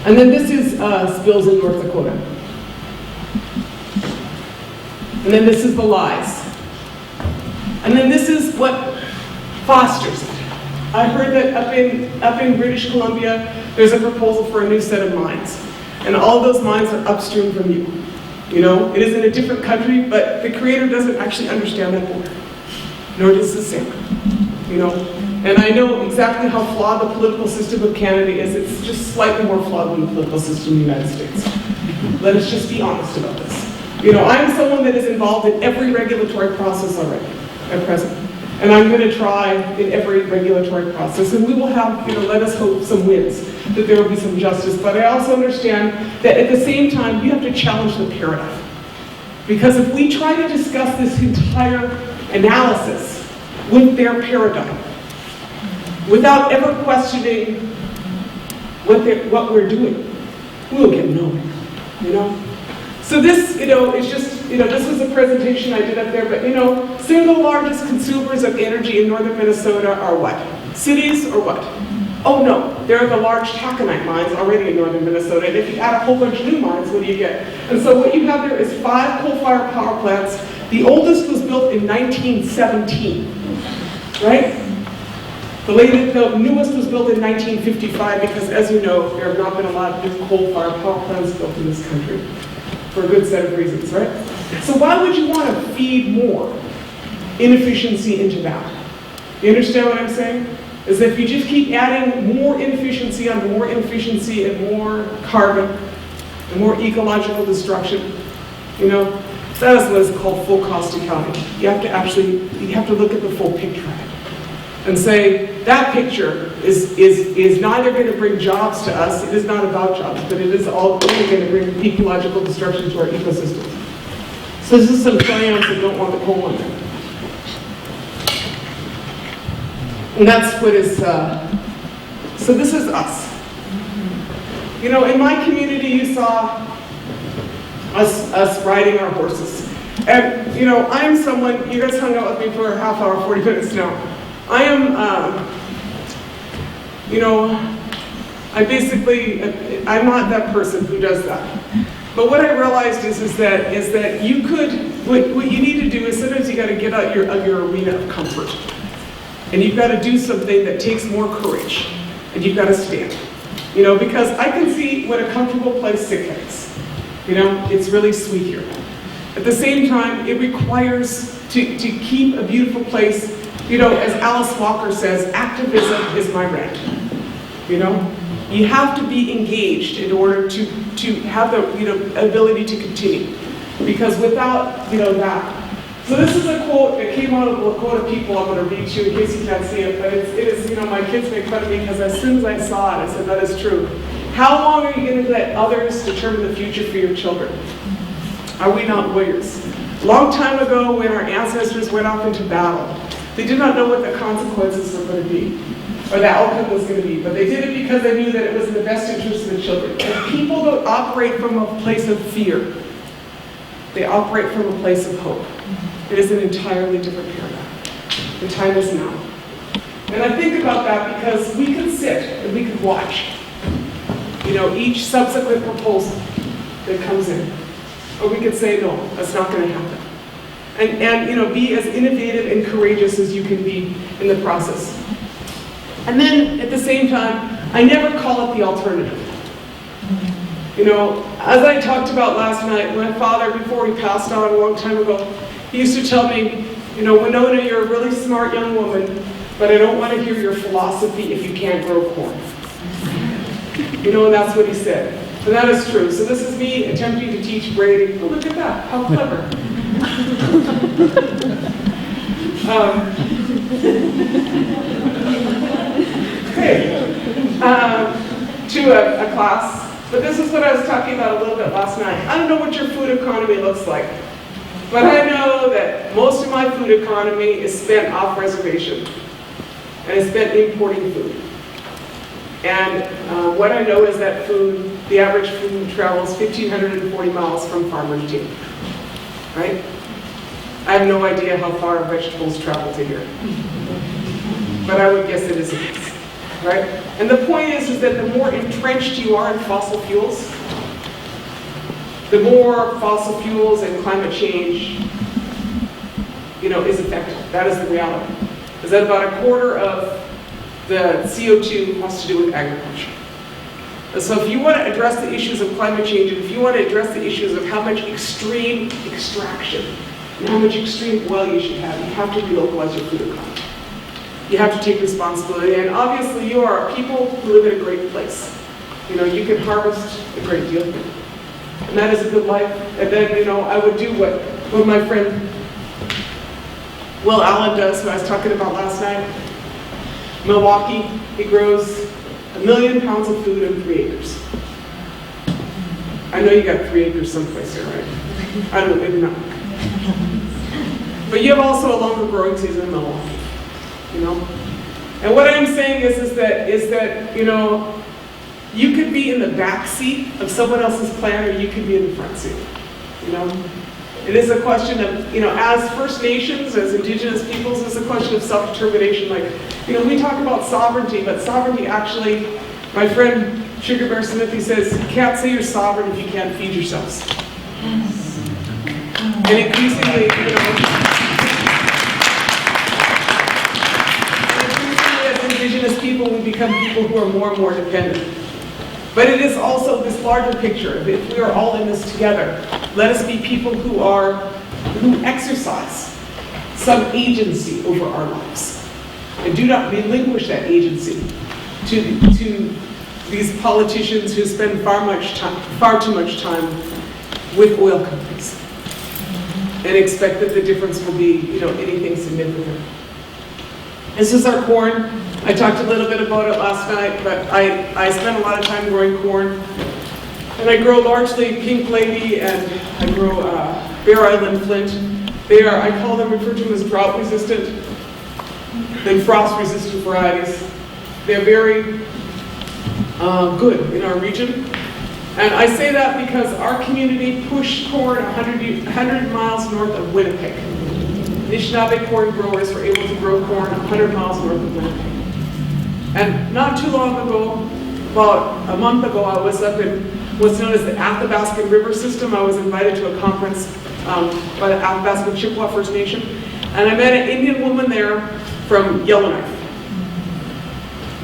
And then this is spills in North Dakota. And then this is the lies. And then this is what fosters it. I heard that up in British Columbia, there's a proposal for a new set of mines. And all those mines are upstream from you. It is in a different country, but the creator doesn't actually understand that border. Nor does the sailor. And I know exactly how flawed the political system of Canada is. It's just slightly more flawed than the political system of the United States. Let us just be honest about this. I'm someone that is involved in every regulatory process already at present. And I'm going to try in every regulatory process. And we will have, let us hope, some wins, that there will be some justice. But I also understand that at the same time, you have to challenge the paradigm. Because if we try to discuss this entire analysis with their paradigm, without ever questioning what we're doing, we'll get nowhere, So this, is just, this was a presentation I did up there, but single largest consumers of energy in northern Minnesota are what? Cities or what? Oh no, there are the large taconite mines already in northern Minnesota, and if you add a whole bunch of new mines, what do you get? And so what you have there is 5 coal-fired power plants. The oldest was built in 1917, right? The newest was built in 1955 because, as you know, there have not been a lot of new coal-fired power plants built in this country for a good set of reasons, right? So why would you want to feed more inefficiency into that? You understand what I'm saying? Is that if you just keep adding more inefficiency onto more inefficiency and more carbon and more ecological destruction, that is what is called full cost accounting. You have to look at the full picture of it and say, that picture is neither going to bring jobs to us, it is not about jobs, but it is all only going to bring ecological destruction to our ecosystem. So this is some triumphs that don't want the coal in there. And that's what is, so this is us. In my community you saw us riding our horses. And, I'm someone, you guys hung out with me for a half hour, 40 minutes now. I am, I'm not that person who does that. But what I realized is that you could, what you need to do is sometimes you got to get out of your arena of comfort. And you've got to do something that takes more courage. And you've got to stand. Because I can see what a comfortable place Sitka is. It's really sweet here. At the same time, it requires to keep a beautiful place. You know, as Alice Walker says, activism is my rent. You know, you have to be engaged in order to have the ability to continue. Because without that. So this is a quote that came out of Lakota people. I'm going to read to you in case you can't see it. But it is my kids make fun of me because as soon as I saw it, I said, that is true. How long are you going to let others determine the future for your children? Are we not warriors? A long time ago, when our ancestors went off into battle, they did not know what the consequences were going to be, or the outcome was going to be, but they did it because they knew that it was in the best interest of the children. And people don't operate from a place of fear. They operate from a place of hope. It is an entirely different paradigm. The time is now. And I think about that because we could sit and we could watch, each subsequent proposal that comes in. Or we could say, no, that's not going to happen. And be as innovative and courageous as you can be in the process. And then, at the same time, I never call it the alternative. As I talked about last night, my father, before he passed on a long time ago, he used to tell me, Winona, you're a really smart young woman, but I don't want to hear your philosophy if you can't grow corn. And that's what he said. And that is true. So this is me attempting to teach Brady. Oh, look at that. How clever. To a class. But this is what I was talking about a little bit last night. I don't know what your food economy looks like. But I know that most of my food economy is spent off reservation. And it's spent importing food. And what I know is that the average food travels 1,540 miles from farmer to table, right? I have no idea how far vegetables travel to here. But I would guess it is a piece, right? And the point is that the more entrenched you are in fossil fuels, the more fossil fuels and climate change, is affected. That is the reality. Is that about a quarter of the CO2 has to do with agriculture. And so if you want to address the issues of climate change, and if you want to address the issues of how much extreme extraction and how much extreme oil you should have to relocalize your food economy. You have to take responsibility. And obviously you are people who live in a great place. You can harvest a great deal. And that is a good life. And then, I would do what my friend Will Allen does, who I was talking about last night. Milwaukee, he grows 1 million pounds of food in 3 acres. I know you got 3 acres someplace here, right? I don't know, maybe not. But you have also a longer growing season in Milwaukee, And what I'm saying is that, you could be in the back seat of someone else's plan, or you could be in the front seat, It is a question of, as First Nations, as Indigenous peoples, it's a question of self-determination. Like, we talk about sovereignty, but sovereignty actually, my friend Sugar Bear Smithy says, you can't say you're sovereign if you can't feed yourselves. And increasingly, as Indigenous people, we become people who are more and more dependent. But it is also this larger picture. If we are all in this together, let us be people who exercise some agency over our lives. And do not relinquish that agency to these politicians who spend far too much time with oil companies and expect that the difference will be, anything significant. This is our corn. I talked a little bit about it last night, but I spend a lot of time growing corn. And I grow largely Pink Lady, and I grow Bear Island Flint. I refer to them as drought resistant and frost resistant varieties. They're very good in our region. And I say that because our community pushed corn 100 miles north of Winnipeg. Anishinaabe corn growers were able to grow corn 100 miles north of Winnipeg. And not too long ago, about a month ago, I was up in what's known as the Athabascan River System. I was invited to a conference by the Athabascan Chippewa First Nation. And I met an Indian woman there from Yellowknife.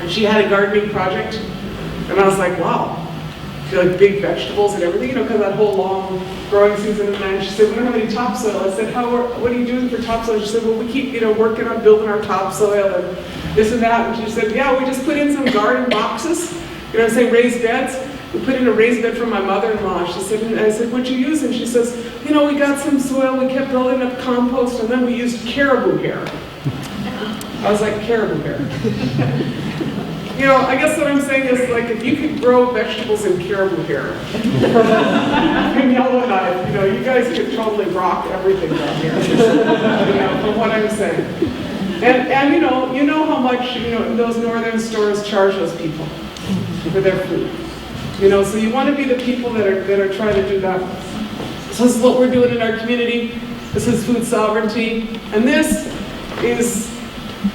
And she had a gardening project. And I was like, wow, like big vegetables and everything, because that whole long growing season. And then she said, we don't have any topsoil. I said, what are you doing for topsoil? She said, well, we keep, working on building our topsoil and this and that. And she said, yeah, we just put in some garden boxes, raised beds. We put in a raised bed for my mother-in-law. She said, and I said, what'd you use? And she says, we got some soil, we kept building up compost, and then we used caribou hair. I was like, caribou hair. I guess what I'm saying is, like, if you could grow vegetables in caribou hair, from Yellowknife, you guys could totally rock everything down here, from what I'm saying. And you know how much, those northern stores charge those people for their food. So you want to be the people that are trying to do that. So this is what we're doing in our community. This is food sovereignty. And this is,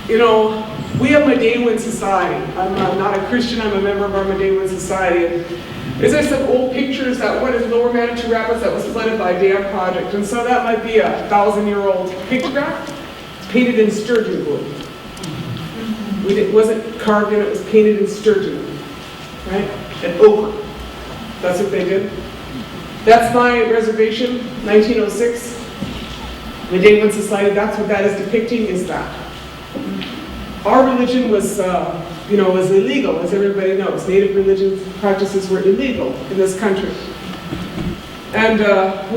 we have Medewan Society. I'm not a Christian, I'm a member of our Medewan Society. And there's some old pictures that one in Lower Manitou Rapids that was flooded by a dam project. And so that might be a 1,000-year-old pictograph. It's painted in sturgeon wood. It wasn't carved in, it was painted in sturgeon wood, right? And ochre. That's what they did. That's my reservation, 1906. Medewan Society, that's what that is depicting, is that. Our religion was, was illegal, as everybody knows. Native religion practices were illegal in this country. And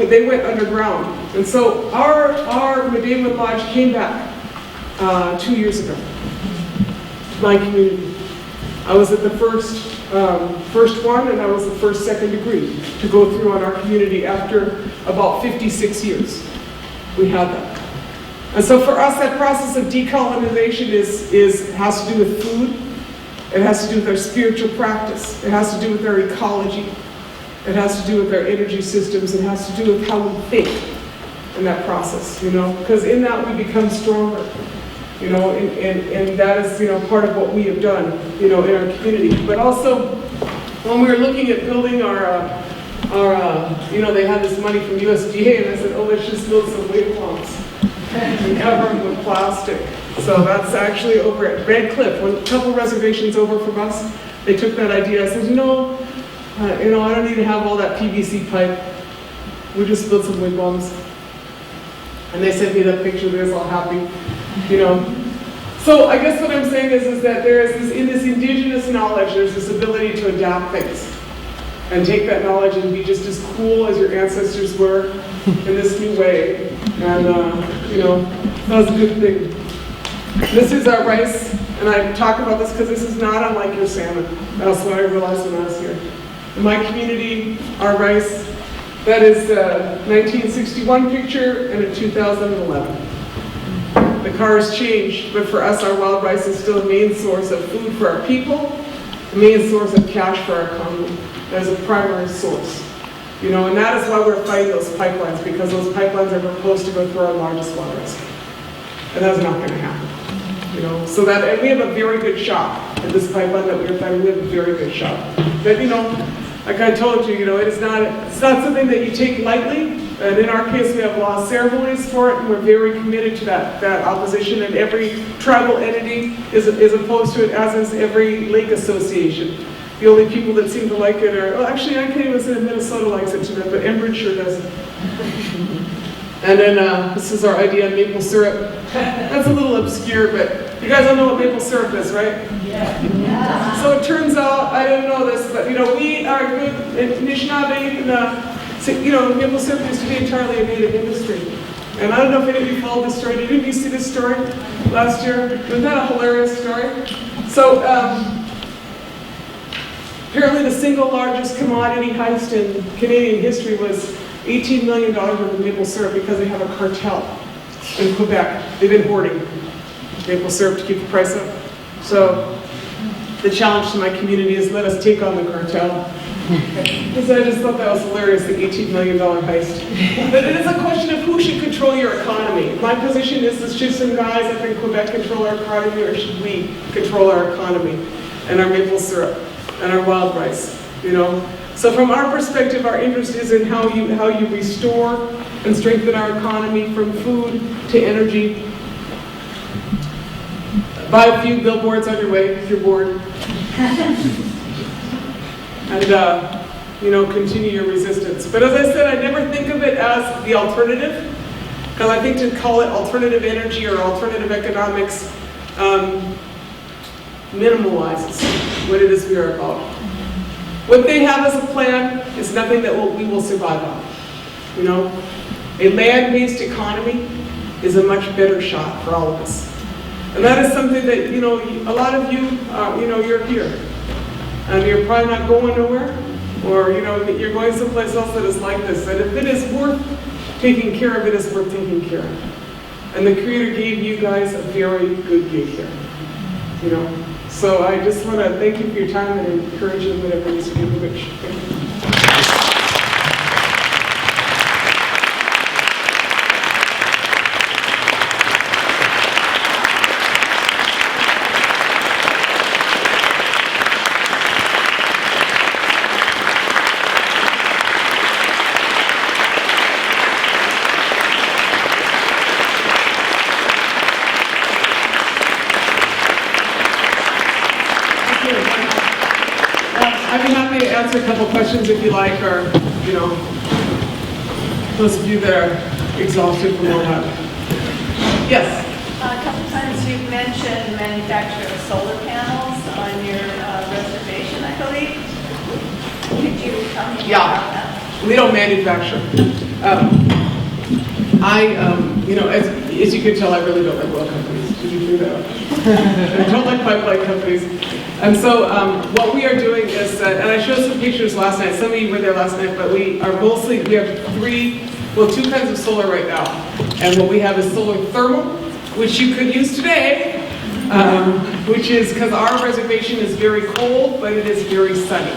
they went underground. And so our Medewan Lodge came back 2 years ago to my community. I was at the first one, and I was the first second degree to go through on our community after about 56 years. We had that. And so for us, that process of decolonization has to do with food. It has to do with our spiritual practice. It has to do with our ecology. It has to do with our energy systems. It has to do with how we think in that process, because in that we become stronger, and that is, part of what we have done, in our community. But also, when we were looking at building our they had this money from USDA, and I said, let's just build some wigwams and cover them with plastic. So that's actually over at Red Cliff, a couple reservations over from us. They took that idea. I said, I don't need to have all that PVC pipe. We just built some wigwams. And they sent me that picture. They was all happy, So I guess what I'm saying is that there is this, in this indigenous knowledge, there's this ability to adapt things and take that knowledge and be just as cool as your ancestors were in this new way. And, that was a good thing. This is our rice, and I talk about this because this is not unlike your salmon. That's what I realized when I was here. In my community, our rice, that is a 1961 picture and a 2011. The cars changed, but for us, our wild rice is still a main source of food for our people, a main source of cash for our economy. That is a primary source. And that is why we're fighting those pipelines, because those pipelines are proposed to go through our largest water rights. And that's not going to happen. So that, and we have a very good shot at this pipeline that we're fighting. We have a very good shot. But, like I told you, it's not something that you take lightly. And in our case, we have law ceremonies for it, and we're very committed to that opposition. And every tribal entity is opposed to it, as is every lake association. The only people that seem to like it are, actually, I can't even say Minnesota likes it too much, but Enbridge sure doesn't. And then this is our idea on maple syrup. That's a little obscure, but you guys all know what maple syrup is, right? Yeah. So it turns out, I didn't know this, but we are good in Anishinaabe, and maple syrup used to be entirely a native industry. And I don't know if any of you followed this story. Did any of you see this story last year? Isn't that a hilarious story? So apparently the single largest commodity heist in Canadian history was $18 million worth of maple syrup because they have a cartel in Quebec. They've been hoarding maple syrup to keep the price up. So the challenge to my community is let us take on the cartel. Because I just thought that was hilarious, the $18 million heist. But it is a question of who should control your economy. My position is, should some guys up in Quebec control our economy, or should we control our economy and our maple syrup and our wild rice, So from our perspective, our interest is in how you restore and strengthen our economy, from food to energy. Buy a few billboards on your way if you're bored. And continue your resistance. But as I said, I never think of it as the alternative, because I think to call it alternative energy or alternative economics minimalizes what it is we are about. What they have as a plan is nothing that we will survive on. A land-based economy is a much better shot for all of us. And that is something that, a lot of you, you're here. And you're probably not going nowhere, or, you're going someplace else that is like this. And if it is worth taking care of, it is worth taking care of. And the Creator gave you guys a very good gig here. So I just want to thank you for your time and encourage you whatever needs to be rich. I'd be happy to answer a couple questions if you like, or, those of you that are exhausted from all that. Yes? A couple times you've mentioned manufacture of solar panels on your reservation, I believe. Could you tell me more about that? We don't manufacture. As you can tell, I really don't like oil companies. Did you figure that out? I don't like pipeline companies. And so what we are doing is, and I showed some pictures last night, some of you were there last night, but we have two kinds of solar right now. And what we have is solar thermal, which you could use today, which is because our reservation is very cold, but it is very sunny.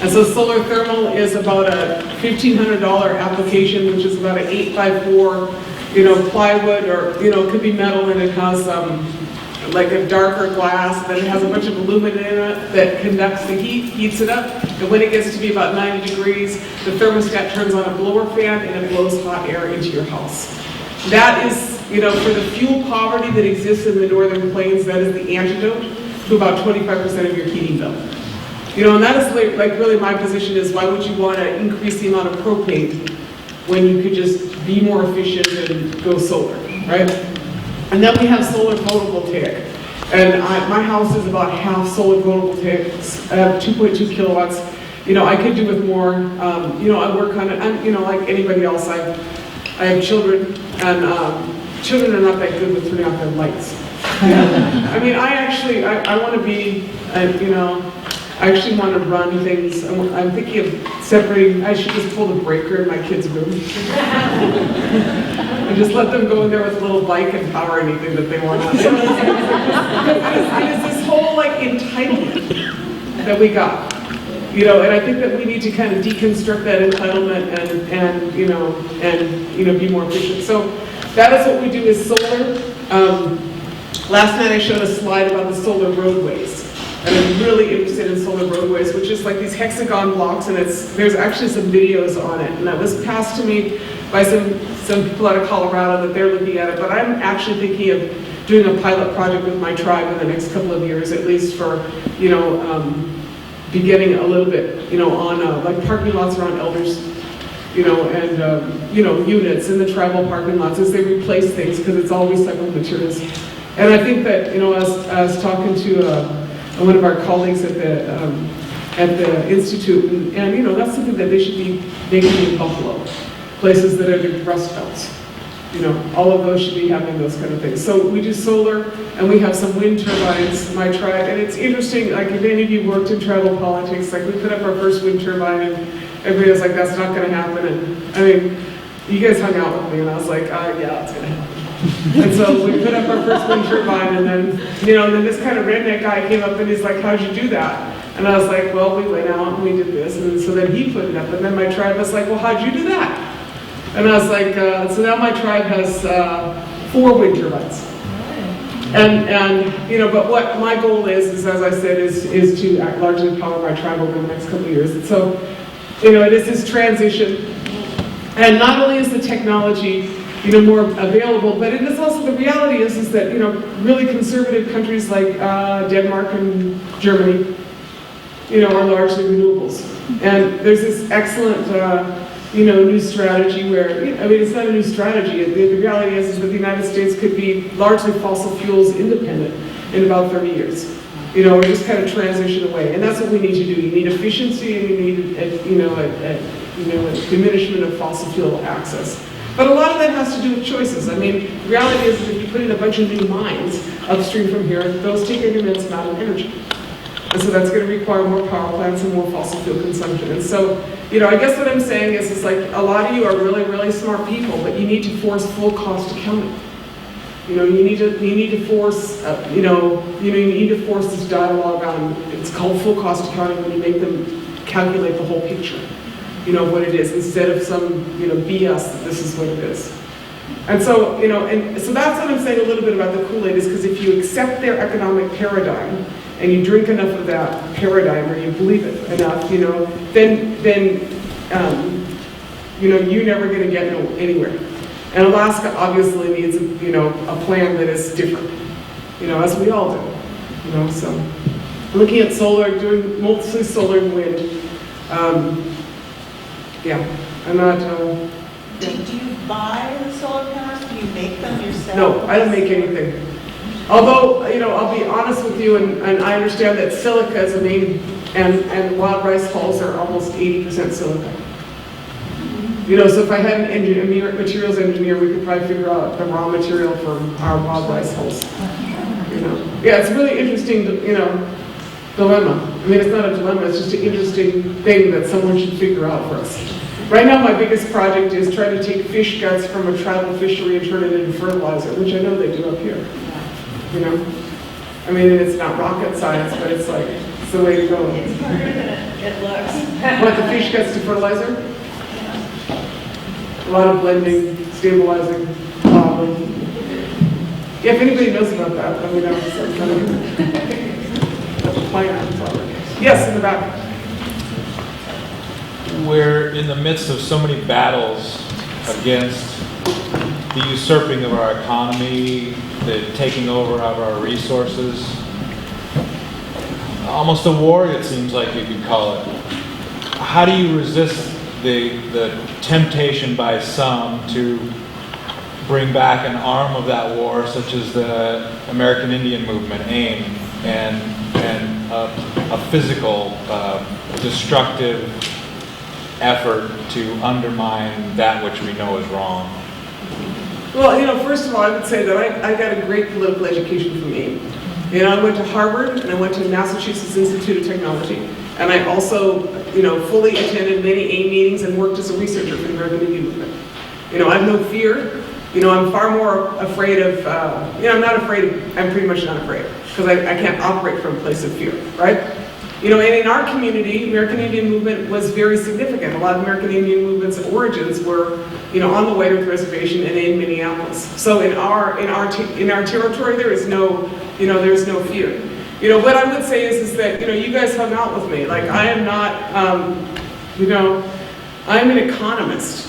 And so solar thermal is about a $1,500 application, which is about an 8x4, plywood, or, it could be metal, and it has like a darker glass, then it has a bunch of aluminum in it that conducts the heat, heats it up, and when it gets to be about 90 degrees, the thermostat turns on a blower fan and it blows hot air into your house. That is, for the fuel poverty that exists in the northern plains, that is the antidote to about 25% of your heating bill. And that is like really my position is, why would you want to increase the amount of propane when you could just be more efficient and go solar, right? And then we have solar photovoltaic. And my house is about half solar photovoltaic. I have 2.2 kilowatts. I could do with more. I work on it. I'm, like anybody else, I have children, and children are not that good with turning off their lights. I want to be, I actually want to run things. I'm thinking of separating. I should just pull the breaker in my kids' room. And just let them go in there with a little bike and power anything that they want. So it's this whole entitlement that we got, and I think that we need to kind of deconstruct that entitlement and be more efficient. So that is what we do is solar. Last night I showed a slide about the solar roadways. And I'm really interested in solar roadways, which is like these hexagon blocks, and there's actually some videos on it. And that was passed to me by some people out of Colorado that they're looking at it. But I'm actually thinking of doing a pilot project with my tribe in the next couple of years, at least for, beginning a little bit, on like parking lots around elders, and units in the tribal parking lots as they replace things, because it's all recycled materials. And I think that, I was talking to one of our colleagues at the Institute, and that's something that they should be making in Buffalo, places that are the rust belts. All of those should be having those kind of things. So we do solar, and we have some wind turbines, my tribe, and it's interesting, like if any of you worked in tribal politics, like we put up our first wind turbine, and everybody was like, that's not gonna happen, and you guys hung out with me, and I was like, yeah, it's gonna happen. And so we put up our first wind turbine, and then, then this kind of redneck guy came up and he's like, how'd you do that? And I was like, well, we went out and we did this, and so then he put it up, and then my tribe was like, well, how'd you do that? And I was like, so now my tribe has 4 wind turbines. And but what my goal is as I said, is to largely power my tribe over the next couple of years. And so, it is this transition, and not only is the technology more available, but it is also, the reality is that, really conservative countries like Denmark and Germany are largely renewables. And there's this excellent, new strategy where, it's not a new strategy. The reality is that the United States could be largely fossil fuels independent in about 30 years. Or just kind of transition away. And that's what we need to do. You need efficiency and you need, a diminishment of fossil fuel access. But a lot of that has to do with choices. The reality is that if you put in a bunch of new mines upstream from here, those take an immense amount of energy. And so that's going to require more power plants and more fossil fuel consumption. And so, I guess what I'm saying is like a lot of you are really, really smart people, but you need to force full cost accounting. You need to force, you need to force this dialogue on, it's called full cost accounting when you make them calculate the whole picture, what it is, instead of some, BS that this is what it is. And so, so that's what I'm saying a little bit about the Kool-Aid is because if you accept their economic paradigm and you drink enough of that paradigm or you believe it enough, then you're never going to get anywhere. And Alaska obviously needs, a plan that is different, as we all do, so looking at solar, doing mostly solar and wind. I'm not. Do you buy the solar panels? Do you make them yourself? No, I don't make anything. Although, I'll be honest with you, and I understand that silica is a main, and wild rice hulls are almost 80% silica. So if I had an materials engineer, we could probably figure out the raw material for our wild rice hulls. Yeah, it's a really interesting, dilemma. It's not a dilemma, it's just an interesting thing that someone should figure out for us. Right now, my biggest project is trying to take fish guts from a tribal fishery and turn it into fertilizer, which I know they do up here. It's not rocket science, but it's like, it's the way to go. It's harder than it looks. What, the fish guts to fertilizer? A lot of blending, stabilizing, probably. Yeah, if anybody knows about that, let me know. Some kind of plan. Yes, in the back. We're in the midst of so many battles against the usurping of our economy, the taking over of our resources. Almost a war, it seems like you could call it. How do you resist the temptation by some to bring back an arm of that war, such as the American Indian movement, AIM, and a physical, destructive effort to undermine that which we know is wrong? Well, first of all, I would say that I got a great political education from AIM. I went to Harvard and I went to Massachusetts Institute of Technology. And I also, fully attended many AIM meetings and worked as a researcher for the American Indian movement. I have no fear. I'm far more afraid of, I'm not afraid, I'm pretty much not afraid. Because I can't operate from a place of fear, right? And in our community, American Indian movement was very significant. A lot of American Indian movement's origins were, on the White Earth Reservation and in Minneapolis. So in our territory, there is no, there's no fear. What I would say is that, you guys hung out with me. Like, I am not, I'm an economist.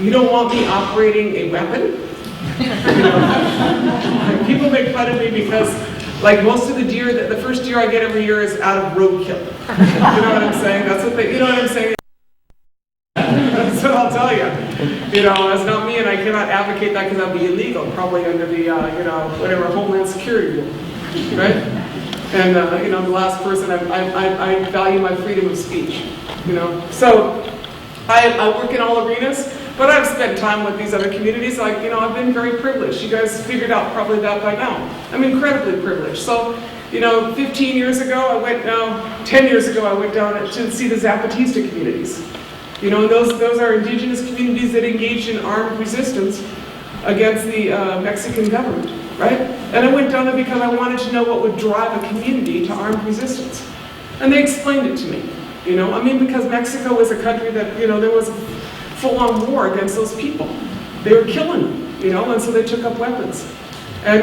You don't want me operating a weapon? People make fun of me because, like, most of the first deer I get every year is out of roadkill. You know what I'm saying? That's what you know what I'm saying? That's what I'll tell you. It's not me, and I cannot advocate that because that would be illegal, probably under the, whatever, Homeland Security rule, right? And, the last person, I value my freedom of speech, So, I work in all arenas, but I've spent time with these other communities, like, I've been very privileged. You guys figured out probably that by now. I'm incredibly privileged. So, 15 years ago, 10 years ago, I went down to see the Zapatista communities. And those are indigenous communities that engaged in armed resistance against the Mexican government, right? And I went down there because I wanted to know what would drive a community to armed resistance. And they explained it to me, because Mexico was a country that, there was a full-on war against those people. They were killing them, and so they took up weapons. And,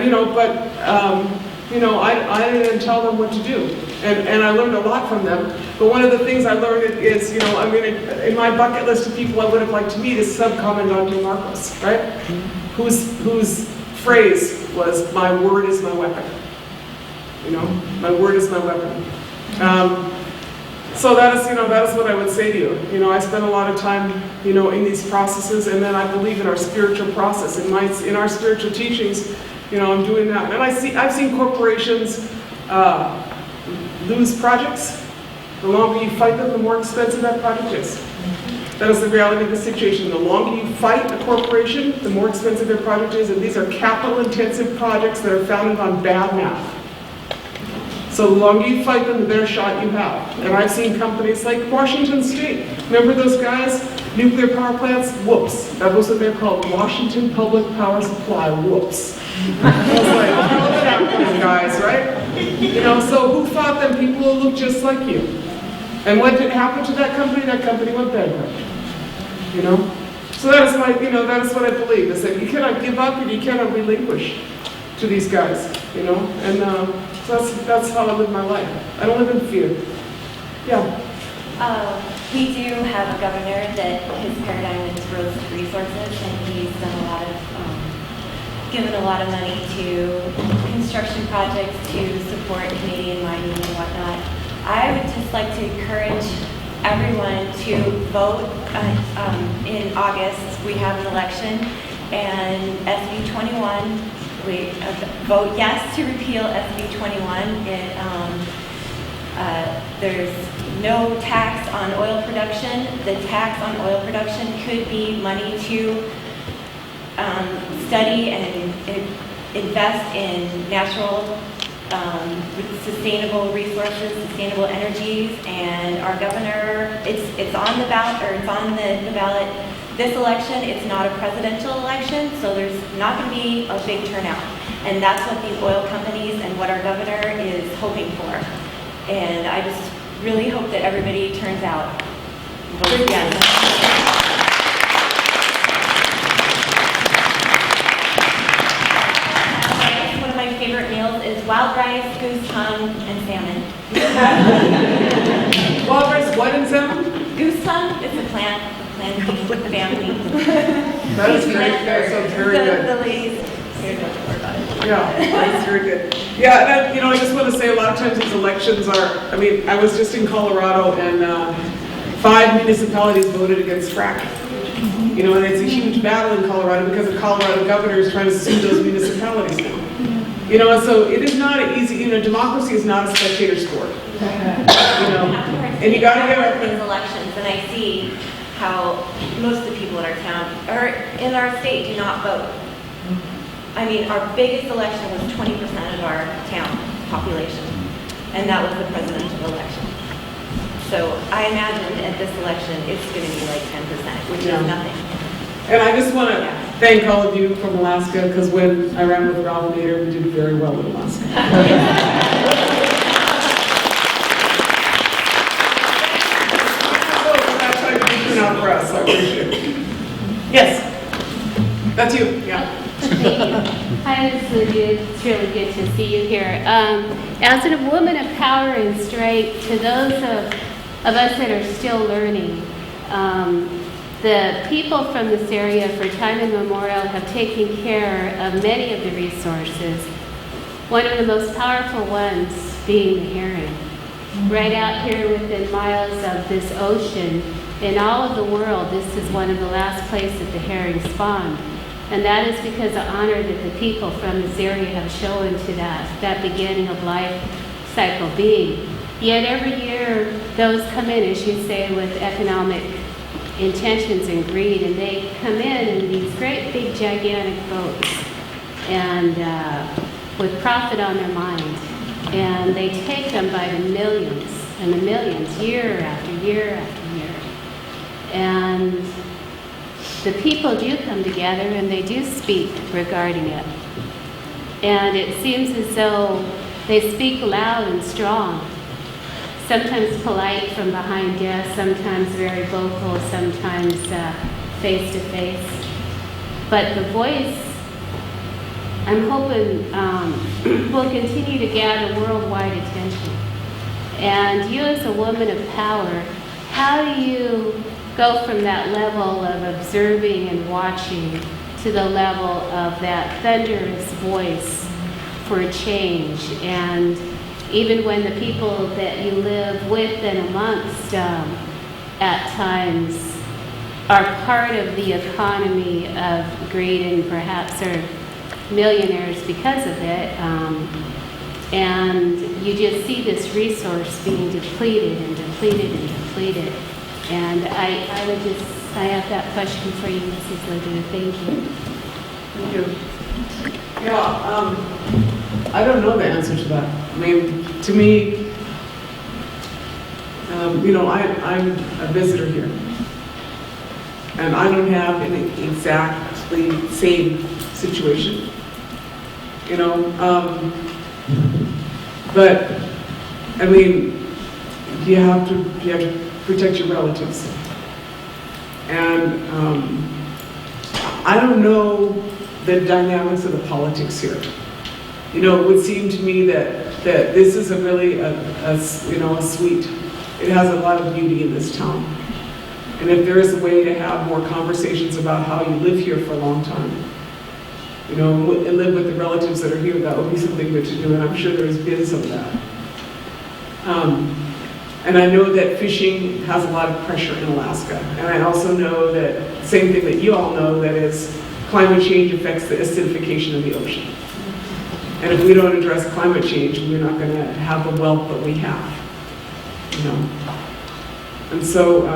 I didn't tell them what to do. And I learned a lot from them. But one of the things I learned is, in my bucket list of people I would have liked to meet is Subcommandante Marcos, right? Whose phrase was, "My word is my weapon." My word is my weapon. So that is what I would say to you. I spend a lot of time, in these processes, and then I believe in our spiritual process. In our spiritual teachings, I'm doing that. And I've seen corporations lose projects. The longer you fight them, the more expensive that project is. That is the reality of the situation. The longer you fight a corporation, the more expensive their project is. And these are capital-intensive projects that are founded on bad math. So the longer you fight them, the better shot you have. And I've seen companies like Washington State. Remember those guys? Nuclear power plants? Whoops. That was what they're called. Washington Public Power Supply. Whoops. I was like, oh, look at that one, guys, right? So who thought them people will look just like you? And what did happen to that company? That company went bankrupt. So that is that is what I believe, is that you cannot give up and you cannot relinquish to these guys, and so that's how I live my life. I don't live in fear. Yeah. We do have a governor that his paradigm is growth resources, and he's done given a lot of money to construction projects to support Canadian mining and whatnot. I would just like to encourage everyone to vote. In August, we have an election, and SB 21, we vote yes to repeal SB 21. There's no tax on oil production. The tax on oil production could be money to study and invest in natural sustainable resources, sustainable energies, and our governor, it's on the ballot, or it's on the ballot this election. It's not a presidential election, so there's not going to be a big turnout. And that's what the oil companies and what our governor is hoping for. And I just really hope that everybody turns out. Vote yes. Favorite meals is wild rice, goose tongue, and salmon. Wild rice, what, and salmon? Goose tongue, it's a plant, family. That is great. That sounds very good. The ladies here don't worry about it. Yeah, that's very good. Yeah, and I just want to say a lot of times these elections are, I was just in Colorado, and 5 municipalities voted against fracking. And it's a huge battle in Colorado because the Colorado governor is trying to sue those municipalities now. So it is not easy, democracy is not a spectator sport. And you got to get up these elections, and I see how most of the people in our town, or in our state, do not vote. Our biggest election was 20% of our town population, and that was the presidential election. So I imagine at this election, it's going to be like 10%, which is nothing. And I just want to thank all of you from Alaska, because when I ran with Ralph Nader, we did very well in Alaska. So that's why you turn out for us. I appreciate it. Yes, that's you. Yeah. Thank you. Hi, Ms. LaDuke. It's really good to see you here. As a woman of power and strength, to those of us that are still learning, the people from this area for time immemorial have taken care of many of the resources. One of the most powerful ones being the herring. Right out here within miles of this ocean, in all of the world, this is one of the last places the herring spawned. And that is because of honor that the people from this area have shown to that beginning of life cycle being. Yet every year, those come in, as you say, with economic intentions and greed, and they come in these great big gigantic boats and with profit on their mind, and they take them by the millions and the millions, year after year after year. And the people do come together and they do speak regarding it, and it seems as though they speak loud and strong. Sometimes polite from behind desks, sometimes very vocal, sometimes face to face. But the voice, I'm hoping, will continue to gather worldwide attention. And you as a woman of power, how do you go from that level of observing and watching to the level of that thunderous voice for change and even when the people that you live with and amongst at times are part of the economy of greed and perhaps are millionaires because of it. And you just see this resource being depleted and depleted and depleted. And I have that question for you, Mrs. LaDuke. Thank you. Thank you. Yeah, I don't know the answer to that. I mean, to me, I'm a visitor here. And I don't have an exactly same situation. But I mean, you have to protect your relatives. And I don't know the dynamics of the politics here. It would seem to me that this is a really a sweet. It has a lot of beauty in this town. And if there is a way to have more conversations about how you live here for a long time, and live with the relatives that are here, that would be something good to do, and I'm sure there's been some of that. And I know that fishing has a lot of pressure in Alaska, and I also know that, same thing that you all know, that is climate change affects the acidification of the ocean. And if we don't address climate change, we're not going to have the wealth that we have. And so,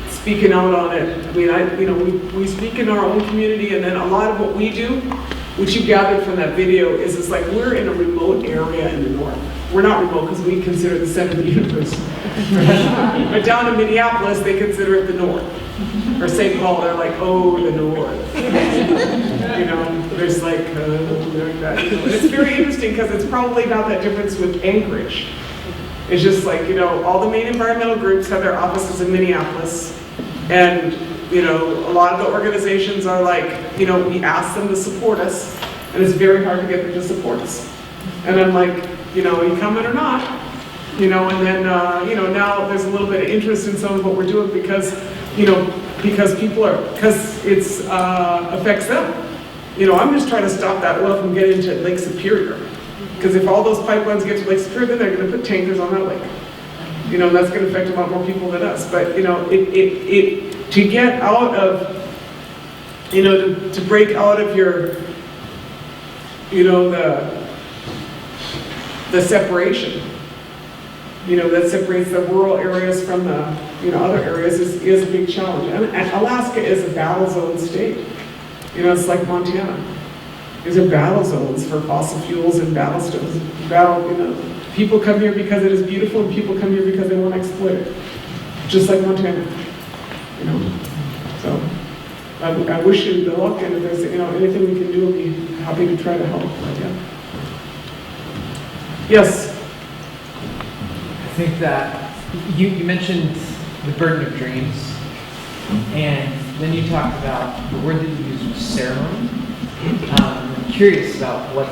speaking out on it, I mean, we speak in our own community, and then a lot of what we do, which you gathered from that video, is it's like we're in a remote area in the north. We're not remote because we consider it the center of the universe. But down in Minneapolis, they consider it the north. Or St. Paul, they're like, oh, the north. There's like that. It's very interesting because it's probably not that difference with Anchorage. It's just like, all the main environmental groups have their offices in Minneapolis. And, a lot of the organizations are like, we ask them to support us, and it's very hard to get them to support us. And I'm like, are you coming or not? And then, now there's a little bit of interest in some of what we're doing because it's affects them. I'm just trying to stop that oil from getting into Lake Superior. Because if all those pipelines get to Lake Superior, then they're going to put tankers on that lake. And that's going to affect a lot more people than us. But, to get out of, to break out of your, the separation, that separates the rural areas from the, other areas is a big challenge. And Alaska is a battle zone state. It's like Montana. These are battle zones for fossil fuels and battle stones. People come here because it is beautiful, and people come here because they want to exploit it. Just like Montana. So I wish you the luck, and if there's anything we can do, I'll be happy to try to help. Yes. I think that you mentioned the burden of dreams, and then you talked about the word that you used was ceremony. I'm curious about what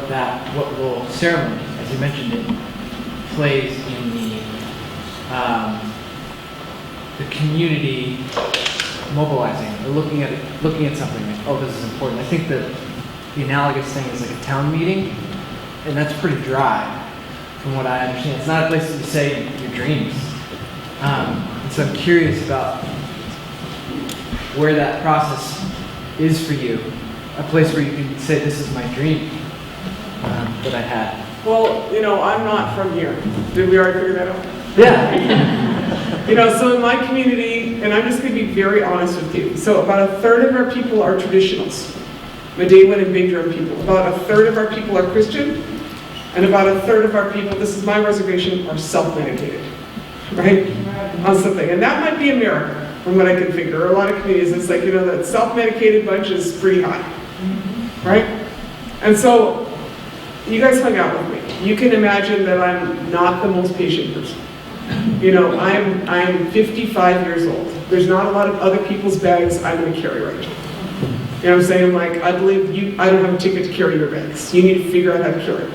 role ceremony, as you mentioned it, plays in the community mobilizing or looking at something like, oh, this is important. I think that the analogous thing is like a town meeting, and that's pretty dry, from what I understand. It's not a place to say your dreams. And so I'm curious about where that process is for you, a place where you can say, this is my dream that I had. Well, I'm not from here. Did we already figure that out? Yeah. So in my community, and I'm just going to be very honest with you, so about a third of our people are traditionals, Medewan and Big Drum people. About a third of our people are Christian, and about a third of our people, this is my reservation, are self-medicated, right? On something. And that might be America, from what I can figure. A lot of communities, it's like, that self-medicated bunch is pretty high, right? And so, you guys hung out with me. You can imagine that I'm not the most patient person. I'm 55 years old. There's not a lot of other people's bags I'm going to carry right now. You know what I'm saying? Like, I believe I don't have a ticket to carry your bags. You need to figure out how to carry it,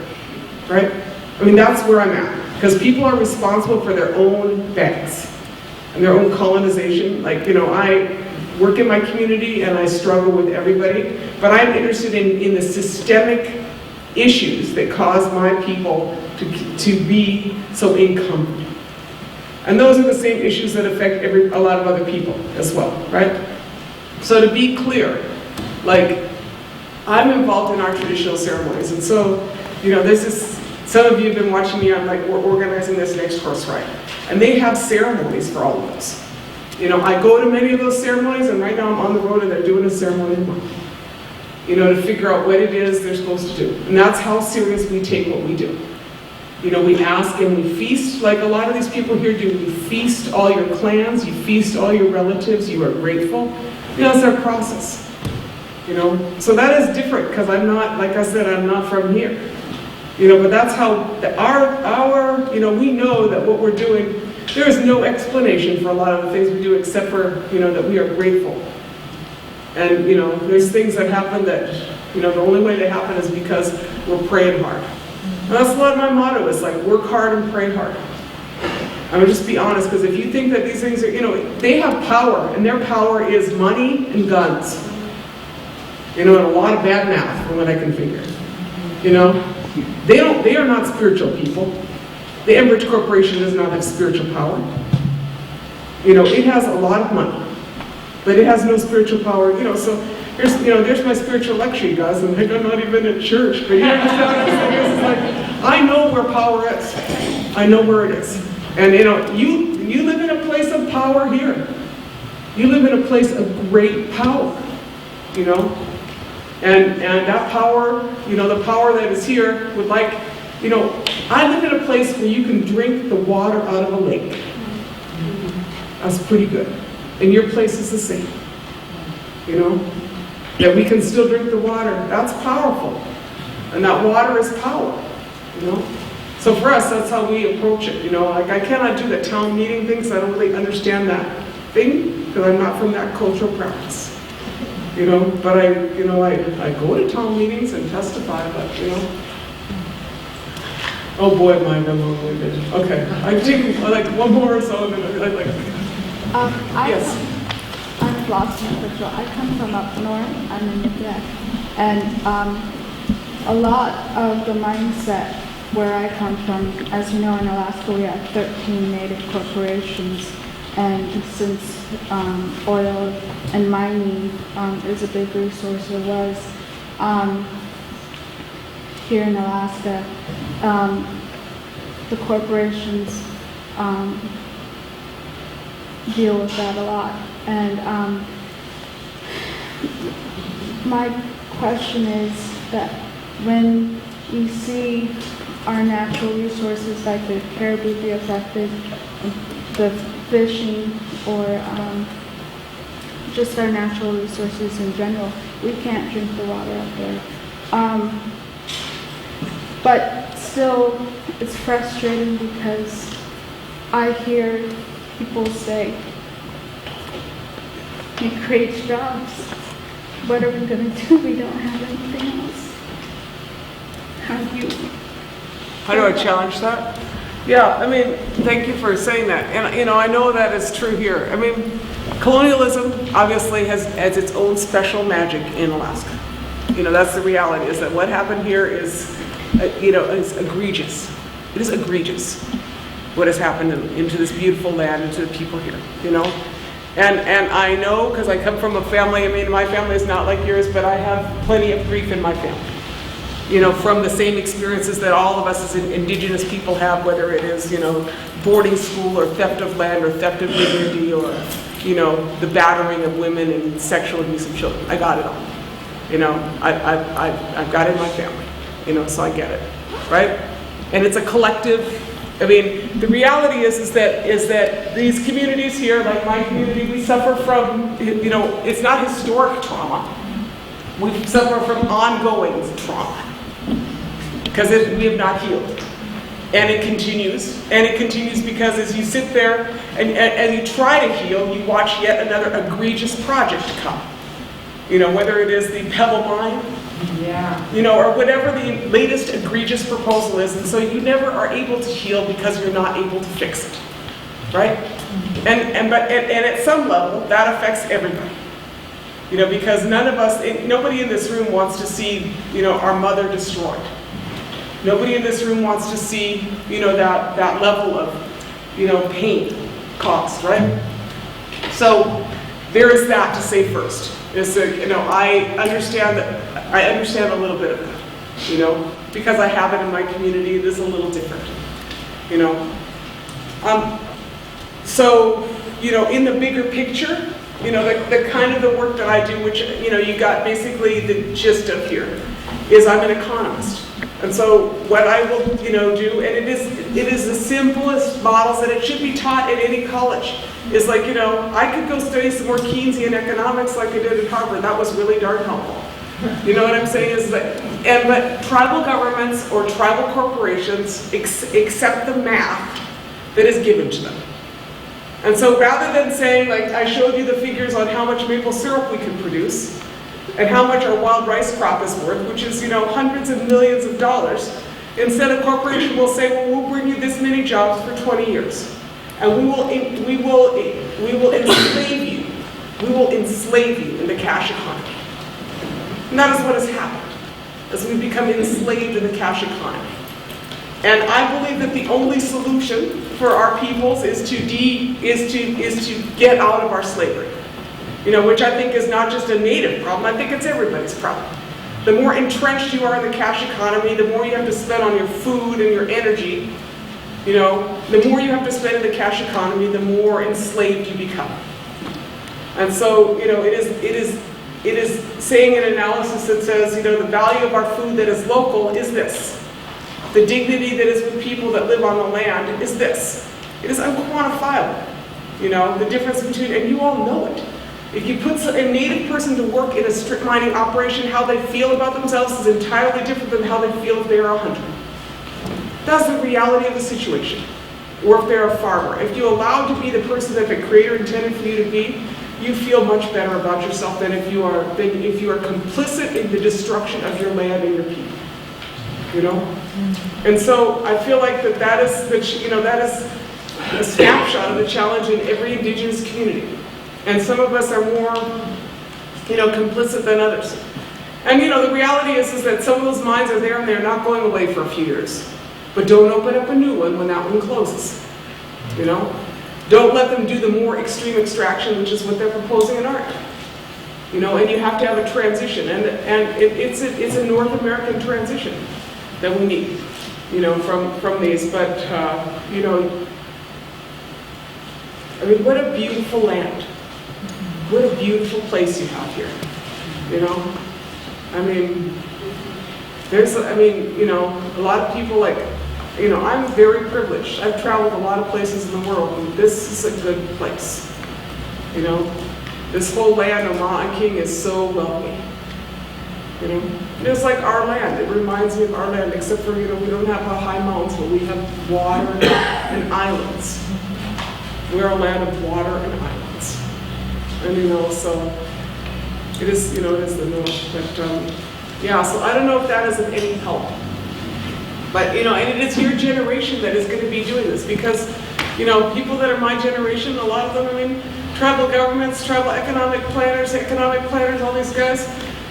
right? I mean, that's where I'm at. Because people are responsible for their own bags and their own colonization. Like, I work in my community and I struggle with everybody, but I'm interested in the systemic issues that cause my people to be so encumbered. And those are the same issues that affect a lot of other people as well, right? So to be clear, like, I'm involved in our traditional ceremonies, and so, this is, some of you have been watching me, I'm like, we're organizing this next horse ride. And they have ceremonies for all of us. I go to many of those ceremonies, and right now I'm on the road and they're doing a ceremony tomorrow. To figure out what it is they're supposed to do. And that's how serious we take what we do. We ask and we feast, like a lot of these people here do. You feast all your clans, you feast all your relatives, you are grateful. It's our process. So that is different, because I'm not, like I said, I'm not from here. But that's how our we know that what we're doing, there is no explanation for a lot of the things we do except for, that we are grateful. And, there's things that happen that, the only way they happen is because we're praying hard. And that's a lot of my motto, is like, work hard and pray hard. I would just be honest, because if you think that these things are, they have power, and their power is money and guns. And a lot of bad math, from what I can figure. They are not spiritual people. The Enbridge Corporation does not have spiritual power. It has a lot of money, but it has no spiritual power. So there's my spiritual lecture, you guys, and I'm not even in church. But you understand what I'm saying? It's like, I know where power is. I know where it is. And you live in a place of power here. You live in a place of great power. And that power, the power that is here would like, I live in a place where you can drink the water out of a lake. That's pretty good. And your place is the same. That we can still drink the water. That's powerful. And that water is power. So for us, that's how we approach it. Like, I cannot do the town meeting thing, because I don't really understand that thing, because I'm not from that cultural practice. But I go to town meetings and testify, but, oh boy, am I long-winded. Okay, I take like one more or so, and then yes. I'm Flossie Patrol. I come from up north. I'm in Quebec, and a lot of the mindset where I come from, as you know, in Alaska we have 13 native corporations, and since oil and mining is a big resource, or was here in Alaska, the corporations deal with that a lot. And my question is that when we see our natural resources like the caribou be affected, the fishing, or just our natural resources in general, we can't drink the water up there. But still, it's frustrating because I hear people say, it creates jobs. What are we going to do? We don't have anything else. How do I challenge that? Yeah, I mean, thank you for saying that. And, I know that is true here. I mean, colonialism obviously has its own special magic in Alaska. That's the reality, is that what happened here is, is egregious. It is egregious what has happened into this beautiful land, into the people here, And I know, because I come from a family, my family is not like yours, but I have plenty of grief in my family. From the same experiences that all of us as indigenous people have, whether it is, boarding school or theft of land or theft of dignity or, the battering of women and sexual abuse of children. I got it all. I've got it in my family, so I get it, right? And it's a collective. The reality is that these communities here, like my community, we suffer from, it's not historic trauma. We suffer from ongoing trauma because we have not healed. And it continues. And it continues because as you sit there and you try to heal, you watch yet another egregious project come. Whether it is the Pebble Mine, or whatever the latest egregious proposal is. And so you never are able to heal because you're not able to fix it, right? And at some level, that affects everybody. Because none of us, nobody in this room wants to see, our mother destroyed. Nobody in this room wants to see, that level of, pain caused, right? So there is that to say first. Is that, I understand a little bit of that, because I have it in my community. It is a little different, So, in the bigger picture, the kind of the work that I do, which, you got basically the gist of here, is I'm an economist. And so what I will, do, and it is the simplest models that it should be taught at any college, is like, I could go study some more Keynesian economics like I did at Harvard. That was really darn helpful. You know what I'm saying? Is that, but tribal governments or tribal corporations accept the math that is given to them. And so rather than saying, like I showed you the figures on how much maple syrup we can produce, and how much our wild rice crop is worth, which is, hundreds of millions of dollars, instead a corporation will say, well, we'll bring you this many jobs for 20 years. And we will enslave you. We will enslave you in the cash economy. And that is what has happened, as we become enslaved in the cash economy. And I believe that the only solution for our peoples is to get out of our slavery. Which I think is not just a native problem, I think it's everybody's problem. The more entrenched you are in the cash economy, the more you have to spend on your food and your energy, the more you have to spend in the cash economy, the more enslaved you become. And so, it is saying an analysis that says, the value of our food that is local is this. The dignity that is with people that live on the land is this. It is unquantifiable. The difference between, and you all know it. If you put a native person to work in a strip mining operation, how they feel about themselves is entirely different than how they feel if they are a hunter. That's the reality of the situation. Or if they're a farmer. If you allow to be the person that the Creator intended for you to be, you feel much better about yourself than if you are complicit in the destruction of your land and your people. And so I feel like that is a snapshot of the challenge in every Indigenous community. And some of us are more, complicit than others. And, the reality is that some of those mines are there and they're not going away for a few years. But don't open up a new one when that one closes. Don't let them do the more extreme extraction, which is what they're proposing in art. And you have to have a transition. And it's a North American transition that we need, from these. But, what a beautiful land. What a beautiful place you have here, a lot of people I'm very privileged. I've traveled a lot of places in the world, and this is a good place. This whole land of Ma and King is so welcoming. It's like our land. It reminds me of our land, except for, we don't have high mountains, but we have water and islands. We're a land of water and islands. And, so it is, it is the North. But, so I don't know if that is of any help. But, and it is your generation that is going to be doing this because, people that are my generation, a lot of them, tribal governments, tribal economic planners, all these guys,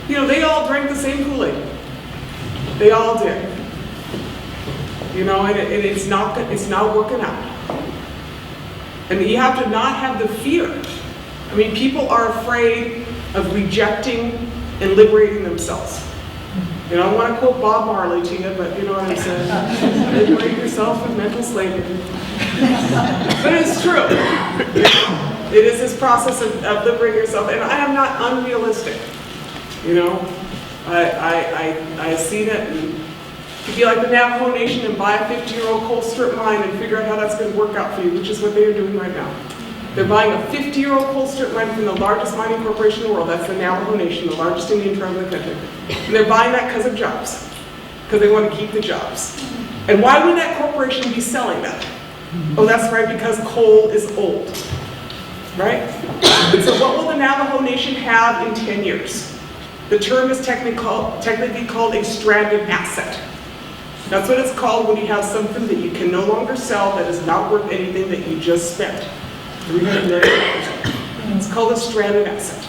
they all drank the same Kool-Aid. They all did. And it's not working out. And you have to not have the fear. People are afraid of rejecting and liberating themselves. I don't want to quote Bob Marley to you, but you know what I'm saying. Liberate yourself from mental slavery. But it's true. It is this process of liberating yourself, and I am not unrealistic. I've seen it, and to be like the Navajo Nation and buy a 50-year-old coal strip mine and figure out how that's going to work out for you, which is what they are doing right now. They're buying a 50-year-old coal strip mine from the largest mining corporation in the world. That's the Navajo Nation, the largest Indian tribe in the country. And they're buying that because of jobs, because they want to keep the jobs. And why would that corporation be selling that? Oh, that's right, because coal is old, right? And so what will the Navajo Nation have in 10 years? The term is technically called a stranded asset. That's what it's called when you have something that you can no longer sell that is not worth anything that you just spent. $300 million. It's called a stranded asset.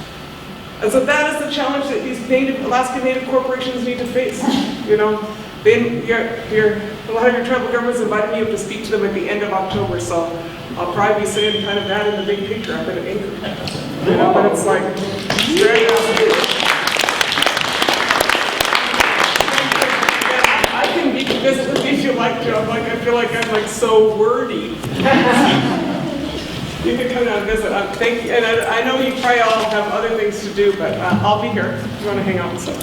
And so that is the challenge that these Alaska Native corporations need to face. then a lot of your tribal governments invited me up to speak to them at the end of October, so I'll probably be saying kind of that in the big picture up at an anchor. You know, but it's like, it's very awesome. I can be visit with me if you like to. I feel like I'm like so wordy. You can come down and visit. Thank you. And I know you probably all have other things to do, but I'll be here if you want to hang out and stuff.